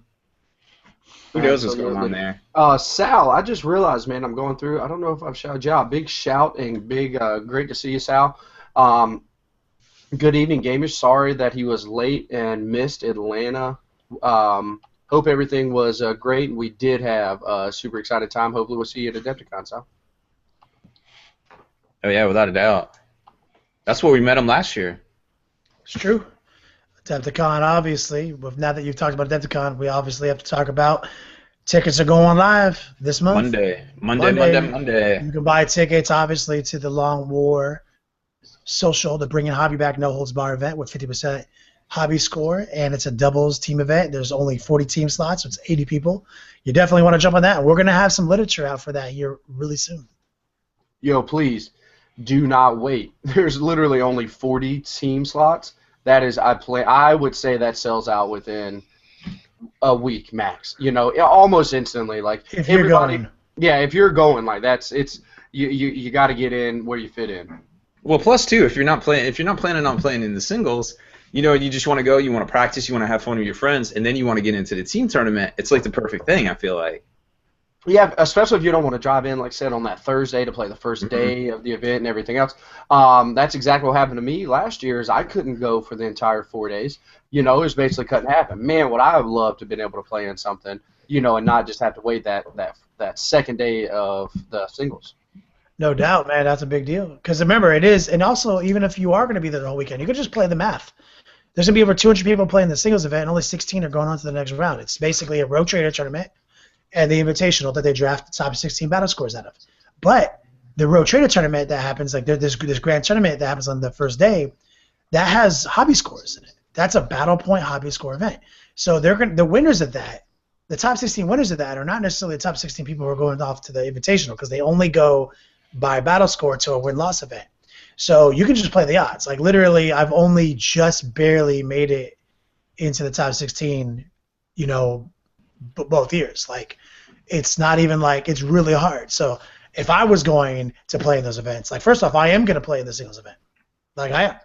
Who knows what's going on there? Sal, I just realized, man, I'm going through. I don't know if I've shouted you out. Big shout and big great to see you, Sal. Good evening, gamers. Sorry that he was late and missed Atlanta. Hope everything was great. We did have a super excited time. Hopefully we'll see you at Adepticon, Sal. Oh, yeah, without a doubt. That's where we met him last year. It's true. Adepticon, obviously. Now that you've talked about Adepticon, we obviously have to talk about tickets are going live this month. Monday. You can buy tickets, obviously, to the Long War Social, the Bringing Hobby Back No Holds Bar event with 50% hobby score, and it's a doubles team event. There's only 40 team slots, so it's 80 people. You definitely want to jump on that. We're going to have some literature out for that here really soon. Yo, please do not wait. There's literally only 40 team slots. That is, I would say that sells out within a week max. Almost instantly. Like if you're going. Yeah, if you're going, you got to get in where you fit in. Well, plus too, if you're not planning on playing in the singles, you just want to go, you want to practice, you want to have fun with your friends, and then you want to get into the team tournament. It's like the perfect thing, I feel like. Yeah, especially if you don't want to drive in, like I said, on that Thursday to play the first day of the event and everything else. That's exactly what happened to me last year. Is I couldn't go for the entire 4 days. It was basically cut in half. And man, would I have loved to have been able to play in something, and not just have to wait that second day of the singles. No doubt, man. That's a big deal. Because remember, it is, and also, even if you are going to be there the whole weekend, you could just play the math. There's going to be over 200 people playing the singles event, and only 16 are going on to the next round. It's basically a road trader tournament, and the Invitational that they draft top 16 battle scores out of. But the Road Trader tournament that happens, like this grand tournament that happens on the first day, that has hobby scores in it. That's a battle point hobby score event. So the winners of that, the top 16 winners of that, are not necessarily the top 16 people who are going off to the Invitational, because they only go by battle score to a win-loss event. So you can just play the odds. Like literally, I've only just barely made it into the top 16, both years. Like, it's not even like, it's really hard. So if I was going to play in those events, like, first off, I am going to play in the singles event. Like, I am.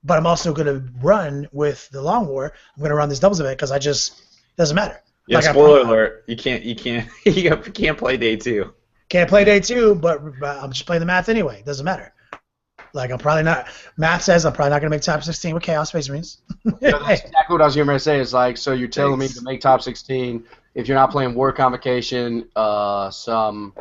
But I'm also going to run with the Long War. I'm going to run this doubles event because it doesn't matter. Yeah, like, spoiler alert. You can't play day 2. Can't play day 2, but I'm just playing the math anyway. It doesn't matter. Like, I'm probably not. Math says I'm probably not going to make top 16 with Chaos Space Marines. That's exactly what I was going to say. Is like, so you're telling me to make top 16 if you're not playing War Convocation, some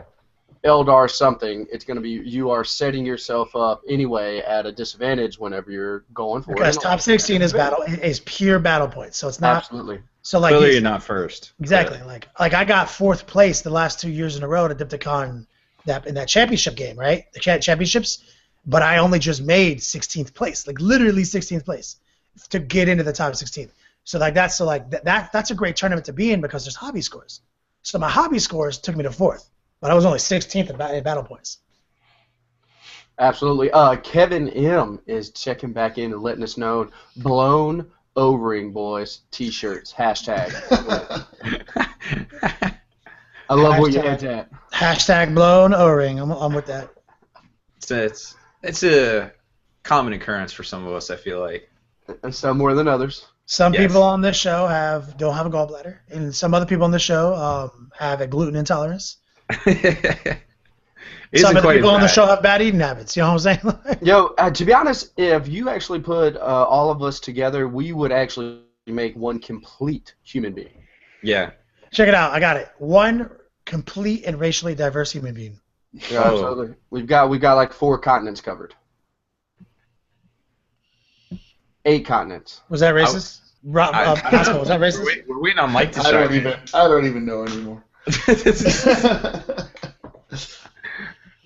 Eldar something. It's going to be, you are setting yourself up anyway at a disadvantage whenever you're going for it. Because top 16 is pure battle points, so it's not. Absolutely. So like, clearly you're not first. Exactly. Like I got 4th place the last 2 years in a row at Adepticon, in that championship game, right? The championships. But I only just made 16th place, like literally 16th place, to get into the top 16. So like that's a great tournament to be in because there's hobby scores. So my hobby scores took me to 4th, but I was only 16th in battle points. Absolutely. Kevin M is checking back in and letting us know, blown O-ring, boys, T-shirts, hashtag. I love what you had that. Hashtag blown O-ring. I'm with that. It's a common occurrence for some of us, I feel like. And some more than others. Some people on this show don't have a gallbladder, and some other people on this show have a gluten intolerance. Some of the people on the show have bad eating habits. You know what I'm saying? Yo, to be honest, if you actually put all of us together, we would actually make one complete human being. Yeah. Check it out. I got it. One complete and racially diverse human being. Yeah, absolutely. We've got like 4 continents covered. 8 continents. Was that racist? Pascal, was that racist? We're waiting on Mike to I don't even know anymore.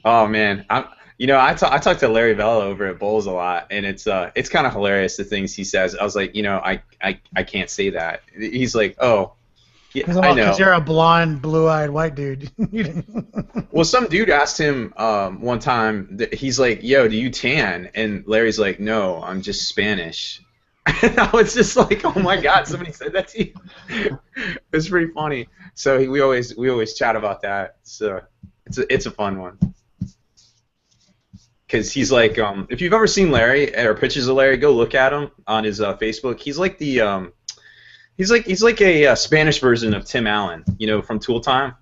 Oh man, I talk to Larry Vella over at Bowls a lot, and it's kind of hilarious the things he says. I was like, I can't say that. He's like, oh. Yeah, I know. Because you're a blonde, blue-eyed white dude. Well, some dude asked him one time, he's like, yo, do you tan? And Larry's like, no, I'm just Spanish. And I was just like, oh my God, somebody said that to you. It was pretty funny. So we always chat about that. So it's a fun one. Because he's like, if you've ever seen Larry or pictures of Larry, go look at him on his Facebook. He's like the He's like a Spanish version of Tim Allen, from Tool Time.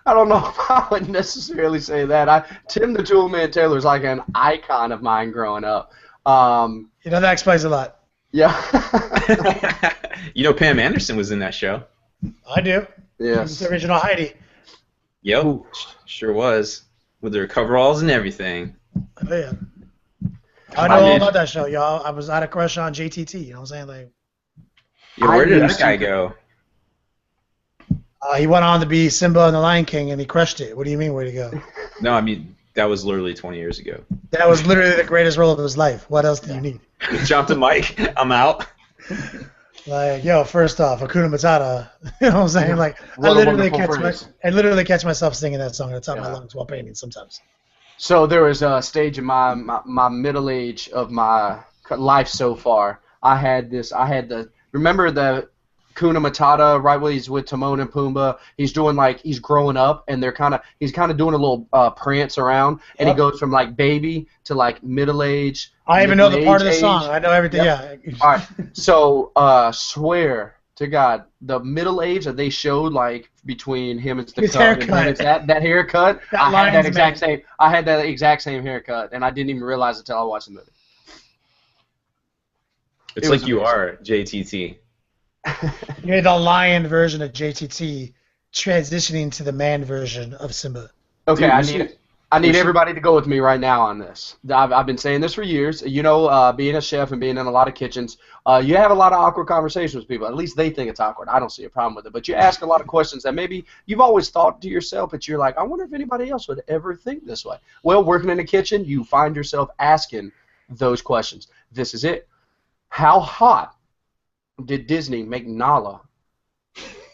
I don't know if I would necessarily say that. Tim the Toolman Taylor is like an icon of mine growing up. That explains a lot. Yeah. Pam Anderson was in that show. I do. Yes. The original Heidi. Yep, sure was. With her coveralls and everything. Oh, yeah. I know all about that show, y'all. I had a crush on JTT. You know what I'm saying? Like, yeah, where did that guy go? He went on to be Simba and the Lion King, and he crushed it. What do you mean, where'd he go? No, I mean, that was literally 20 years ago. That was literally the greatest role of his life. What else do you need? Drop the mic. I'm out. Like, yo, first off, Hakuna Matata. You know what I'm saying? Like, I literally catch myself singing that song at the top of my lungs while painting sometimes. So there was a stage in my middle age of my life so far. Remember the Hakuna Matata, right when he's with Timon and Pumbaa, he's doing he's growing up, and he's kind of doing a little prance around, and he goes from baby to middle age. I even know the part of the song. I know everything. Yep. Yeah. All right. So swear to God, the middle age that they showed between him and the haircut. That haircut. I had that exact same haircut, and I didn't even realize it until I watched the movie. It's like you are JTT. You're the lion version of JTT transitioning to the man version of Simba. Okay, Dude, I need everybody to go with me right now on this. I've been saying this for years. You know, being a chef and being in a lot of kitchens, you have a lot of awkward conversations with people. At least they think it's awkward. I don't see a problem with it. But you ask a lot of questions that maybe you've always thought to yourself, but you're like, I wonder if anybody else would ever think this way. Well, working in a kitchen, you find yourself asking those questions. This is it. How hot did Disney make Nala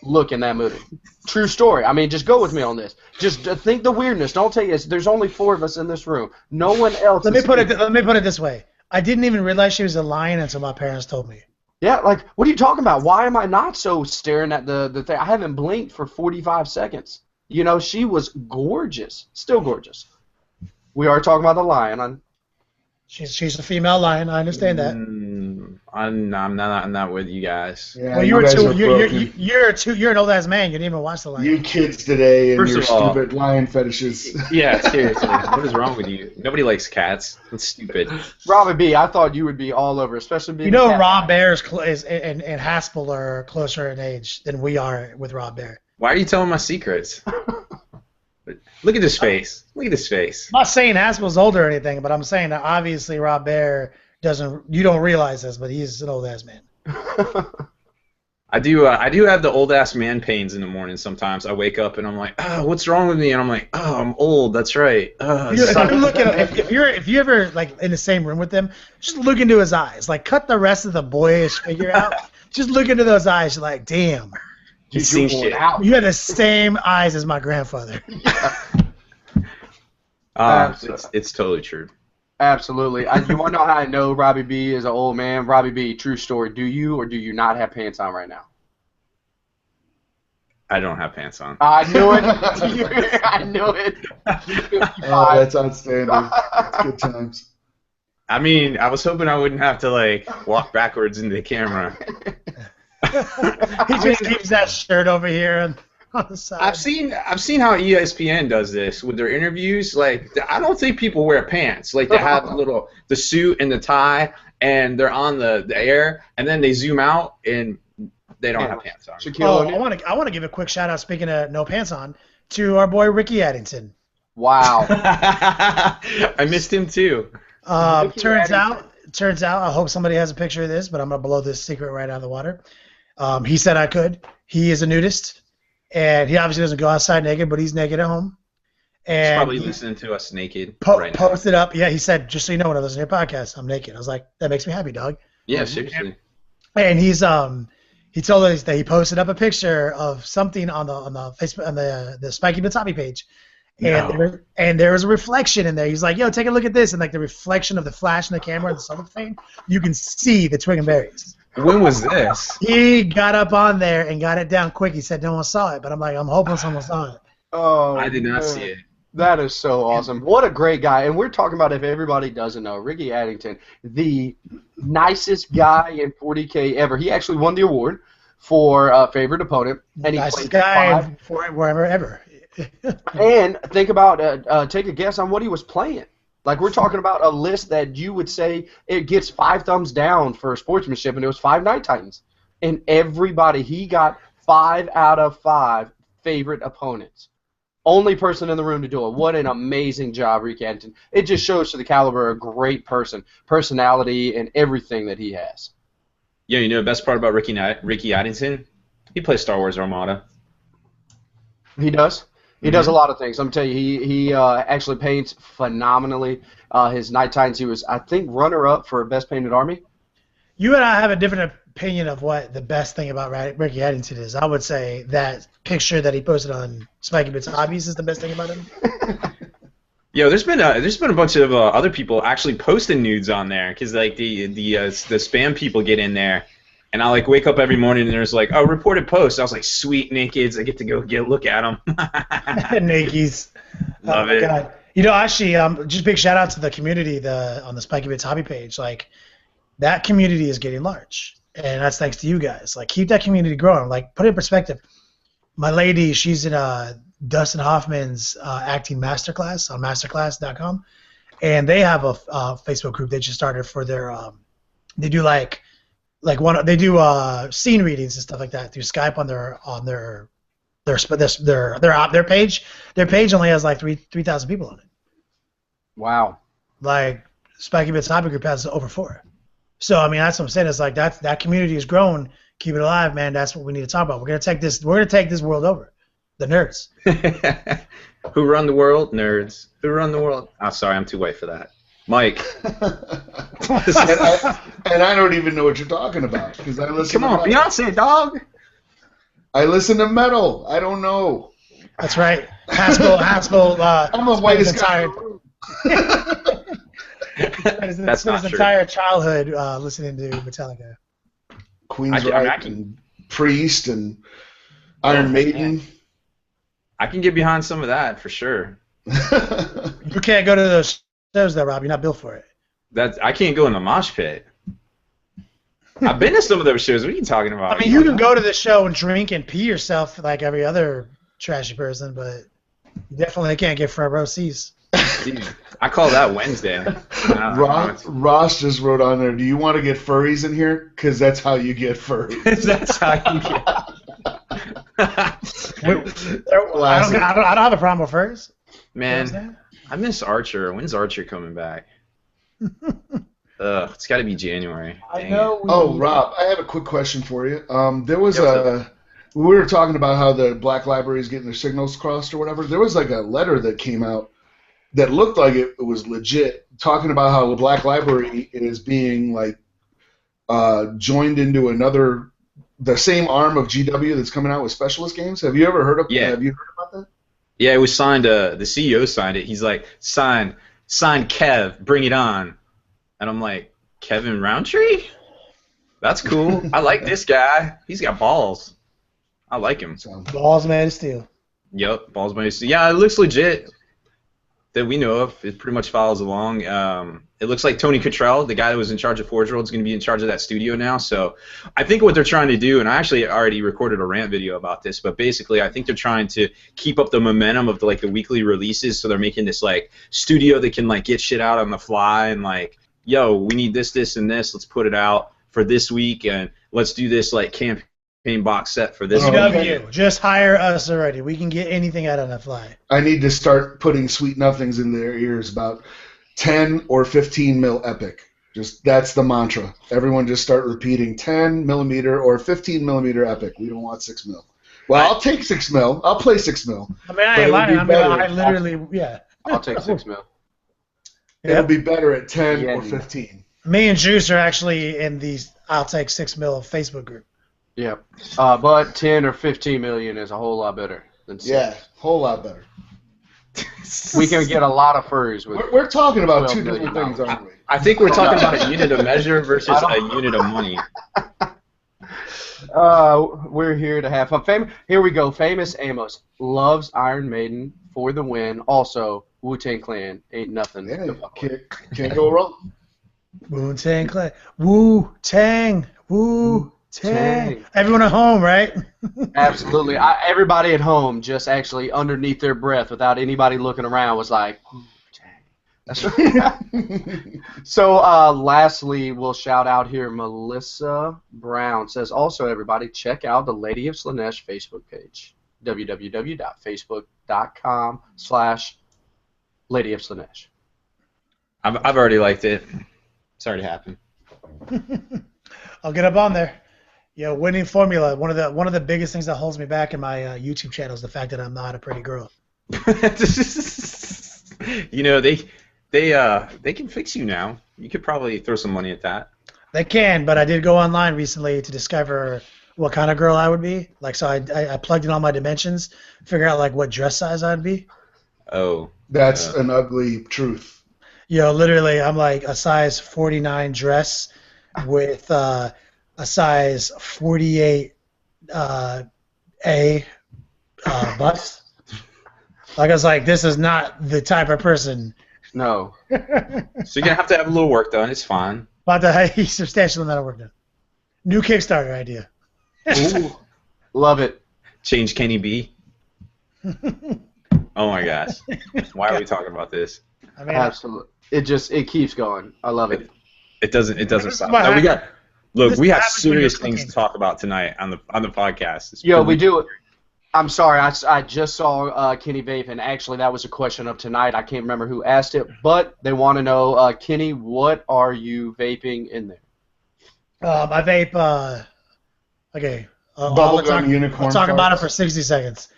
look in that movie? True story. I mean, just go with me on this. Just think the weirdness. Don't take it. There's only 4 of us in this room. No one else. Let me put it this way. I didn't even realize she was a lion until my parents told me. Yeah, like, what are you talking about? Why am I not so staring at the thing? I haven't blinked for 45 seconds. You know, she was gorgeous. Still gorgeous. We are talking about the lion. She's a female lion. I understand that. I'm not with you guys. Yeah, well, you're an old ass man. You didn't even watch the lion. You kids today and First your of all, stupid lion fetishes. Yeah, seriously. What is wrong with you? Nobody likes cats. That's stupid. Robbie B, I thought you would be all over, especially being. You know, Rob Bear and Haspel are closer in age than we are with Rob Bear. Why are you telling my secrets? Look at this face. Look at this face. I'm not saying Haspel's older or anything, but I'm saying that obviously Rob Bear doesn't. You don't realize this, but he's an old ass man. I do have the old ass man pains in the morning sometimes. I wake up and I'm like, oh, what's wrong with me? And I'm like, oh, I'm old. That's right. If you're ever like in the same room with him, just look into his eyes. Like, cut the rest of the boyish figure out. Just look into those eyes. You're like, damn. He's seen shit. You have the same eyes as my grandfather. It's totally true. Absolutely. You want to know how I know Robbie B is an old man? Robbie B, true story. Do you or do you not have pants on right now? I don't have pants on. I knew it. I knew it. Oh, that's outstanding. That's good times. I mean, I was hoping I wouldn't have to like walk backwards into the camera. He just keeps that shirt over here on the side. I've seen how ESPN does this with their interviews. Like, I don't think people wear pants. Like, they have the suit and the tie, and they're on the air, and then they zoom out and they don't have pants on. I want to give a quick shout out. Speaking of no pants on, to our boy Ricky Addington. Wow. I missed him too. Turns out, I hope somebody has a picture of this, but I'm gonna blow this secret right out of the water. He said I could. He is a nudist, and he obviously doesn't go outside naked, but he's naked at home. And he's probably listening to us naked right now. Posted up. Yeah, he said, just so you know, when I listen to your podcast, I'm naked. I was like, that makes me happy, dog. Yeah, seriously. And he told us that he posted up a picture of something on the Facebook on the Spiky Batami page. And there was a reflection in there. He's like, yo, take a look at this. And like the reflection of the flash in the camera and the cellophane, you can see the twig and berries. When was this? He got up on there and got it down quick. He said no one saw it, but I'm like, I'm hoping someone saw it. Oh, I did not see it. That is so awesome. What a great guy. And we're talking about, if everybody doesn't know, Ricky Addington, the nicest guy in 40K ever. He actually won the award for favorite opponent. And he nicest guy for wherever ever. And think about, take a guess on what he was playing. Like, we're talking about a list that you would say it gets 5 thumbs down for sportsmanship, and it was 5 Night Titans. And everybody, he got 5 out of 5 favorite opponents. Only person in the room to do it. What an amazing job, Ricky Addington. It just shows to the caliber of a great person, personality, and everything that he has. Yeah, you know the best part about Ricky Addington? He plays Star Wars Armada. He does? He does a lot of things. I'm telling you, he actually paints phenomenally. His Night Titans, he was, I think, runner-up for Best Painted Army. You and I have a different opinion of what the best thing about Ricky Addington is. I would say that picture that he posted on Spiky Bits Hobbies is the best thing about him. Yo, there's been a bunch of other people actually posting nudes on there, because like the spam people get in there. And I like wake up every morning and there's like, oh, reported post. I was like, sweet nakeds. I get to go look at them. Nakeds. Love it. God. You know, actually, just big shout out to the community on the Spiky Bits hobby page. Like, that community is getting large, and that's thanks to you guys. Like, keep that community growing. Like, put it in perspective. My lady, she's in Dustin Hoffman's acting masterclass on masterclass.com, and they have a Facebook group they just started for their. They do they do scene readings and stuff like that through Skype on their page. Their page only has like 3,000 people on it. Wow. Like Spiky Bits Hobby Group has over 4. So I mean, that's what I'm saying. It's like that community has grown. Keep it alive, man. That's what we need to talk about. We're gonna take this world over. The nerds. Who run the world? Nerds. Who run the world? Oh, sorry, I'm too white for that. Mike. and I don't even know what you're talking about because I listen. Come on, Beyonce, dog. I listen to metal. I don't know. That's right. Haskell. I'm the whitest guy. That's not his entire childhood listening to Metallica. Queensryche and Priest and Iron Maiden. Man. I can get behind some of that for sure. You can't go to those shows though, Rob. You're not built for it. I can't go in the mosh pit. I've been to some of those shows. What are you talking about? I mean, you can go to the show and drink and pee yourself like every other trashy person, but you definitely can't get front row seats. Dude, I call that Wednesday. Ross just wrote on there, do you want to get furries in here? Because that's how you get furries. That's how you get I don't have a problem with furries. Man, I miss Archer. When's Archer coming back? It's got to be January. I know. Rob, I have a quick question for you. There was we were talking about how the Black Library is getting their signals crossed or whatever. There was like a letter that came out that looked like it was legit, talking about how the Black Library is being like joined into the same arm of GW that's coming out with specialist games. Have you ever heard of? Yeah. Have you heard about that? Yeah, it was signed. The CEO signed it. He's like, sign Kev, bring it on. And I'm like, Kevin Roundtree? That's cool. I like this guy. He's got balls. I like him. Balls made of steel. Yep, balls made of steel. Yeah, it looks legit. That we know of. It pretty much follows along. It looks like Tony Cottrell, the guy that was in charge of Forge World, is going to be in charge of that studio now. So I think what they're trying to do, and I actually already recorded a rant video about this, but basically I think they're trying to keep up the momentum of the weekly releases. So they're making this like studio that can like get shit out on the fly and like, yo, we need this, this, and this. Let's put it out for this week, and let's do this like campaign box set for this week. Just hire us already. We can get anything out on the fly. I need to start putting sweet nothings in their ears about 10 or 15 mil epic. Just that's the mantra. Everyone just start repeating 10 millimeter or 15 millimeter epic. We don't want 6 mil. Well, I'll take 6 mil. I'll play 6 mil. I mean, I ain't lying. I literally, yeah. I'll take 6 mil. It'll be better at 10 or 15. Me and Juice are actually in the I'll take 6 mil Facebook group. Yeah, but 10 or 15 million is a whole lot better than 6. Yeah, whole lot better. We can get a lot of furs with. We're talking about two different things, aren't we? I think we're talking about a unit of measure versus a unit of money. We're here to have fun. Here we go. Famous Amos loves Iron Maiden for the win. Also, Wu-Tang Clan ain't nothing. Yeah, can't go wrong. Wu-Tang Clan. Wu-Tang. Wu-Tang. Everyone at home, right? Absolutely. Everybody at home, just actually underneath their breath, without anybody looking around, was like, Wu-Tang. That's right. So, lastly, we'll shout out here. Melissa Brown says, also, everybody, check out the Lady of Slanesh Facebook page. www.facebook.com/Lady of Slanesh. I've already liked it. It's already happened. I'll get up on there. Yeah, winning formula. One of the biggest things that holds me back in my YouTube channel is the fact that I'm not a pretty girl. You know, they can fix you now. You could probably throw some money at that. They can, but I did go online recently to discover what kind of girl I would be. Like, so I plugged in all my dimensions, figure out like what dress size I'd be. Oh. That's an ugly truth. Yo, literally, I'm like a size 49 dress with a size 48 A bust. Like, I was like, this is not the type of person. No. So you're gonna have to have a little work done. It's fine. About to have a substantial amount of work done. New Kickstarter idea. Ooh, love it. Change Kenny B. Oh my gosh. Why are we talking about this? I mean, absolutely. It keeps going. I love it. It doesn't stop. No, we have serious things to talk about tonight on the podcast. Yo, we do. I'm sorry, I just saw Kenny vape, and actually that was a question of tonight. I can't remember who asked it, but they want to know, Kenny, what are you vaping in there? I vape. Okay. Bubblegum unicorn. I'll talk about it farts. for 60 seconds.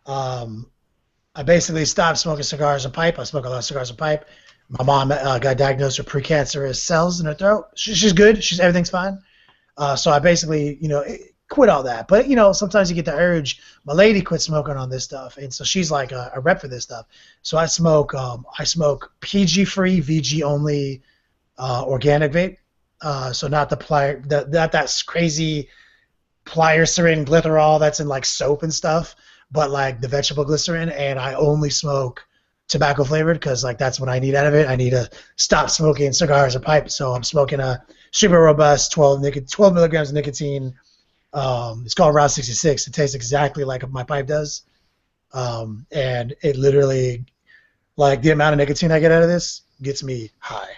I basically stopped smoking cigars and pipe. I smoke a lot of cigars and pipe. My mom got diagnosed with precancerous cells in her throat. She's good. Everything's fine. So I basically, quit all that. But sometimes you get the urge. My lady quit smoking on this stuff, and so she's like a rep for this stuff. So I smoke PG free, VG only, organic vape. So not the not that crazy plier-serine glycerol that's in like soap and stuff, but like the vegetable glycerin. And I only smoke tobacco flavored because like that's what I need out of it. I need to stop smoking cigars or pipe. So I'm smoking a super robust 12 milligrams of nicotine. It's called Route 66. It tastes exactly like my pipe does, and it literally, like the amount of nicotine I get out of this gets me high.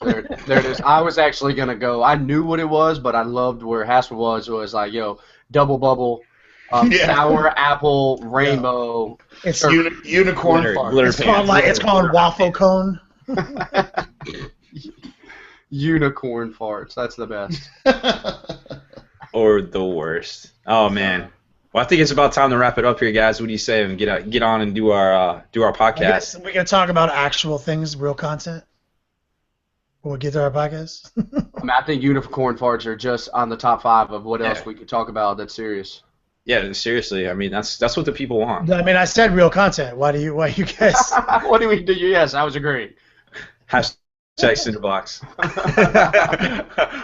There it is. I was actually gonna go. I knew what it was, but I loved where Haskell was like, yo, double bubble, sour apple, rainbow. It's unicorn fart. It's called waffle cone. Unicorn farts. That's the best. Or the worst. Oh man. Well, I think it's about time to wrap it up here, guys. What do you say? And get on and do our podcast. We're gonna talk about actual things, real content. When we get to our podcast. I think unicorn farts are just on the top 5 of what else we could talk about that's serious. Yeah, seriously. I mean, that's what the people want. I mean, I said real content. Why you guys? What do we do? Yes, I was agreeing. Hashtag Cinderbox.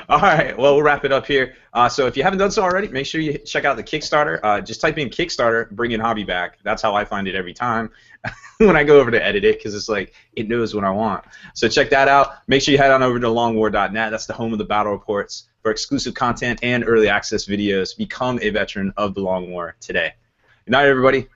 All right, well, we'll wrap it up here. So if you haven't done so already, make sure you check out the Kickstarter. Just type in Kickstarter, bring in hobby back. That's how I find it every time when I go over to edit it, because it's like it knows what I want. So check that out. Make sure you head on over to longwar.net. That's the home of the battle reports for exclusive content and early access videos. Become a veteran of the Long War today. Good night, everybody.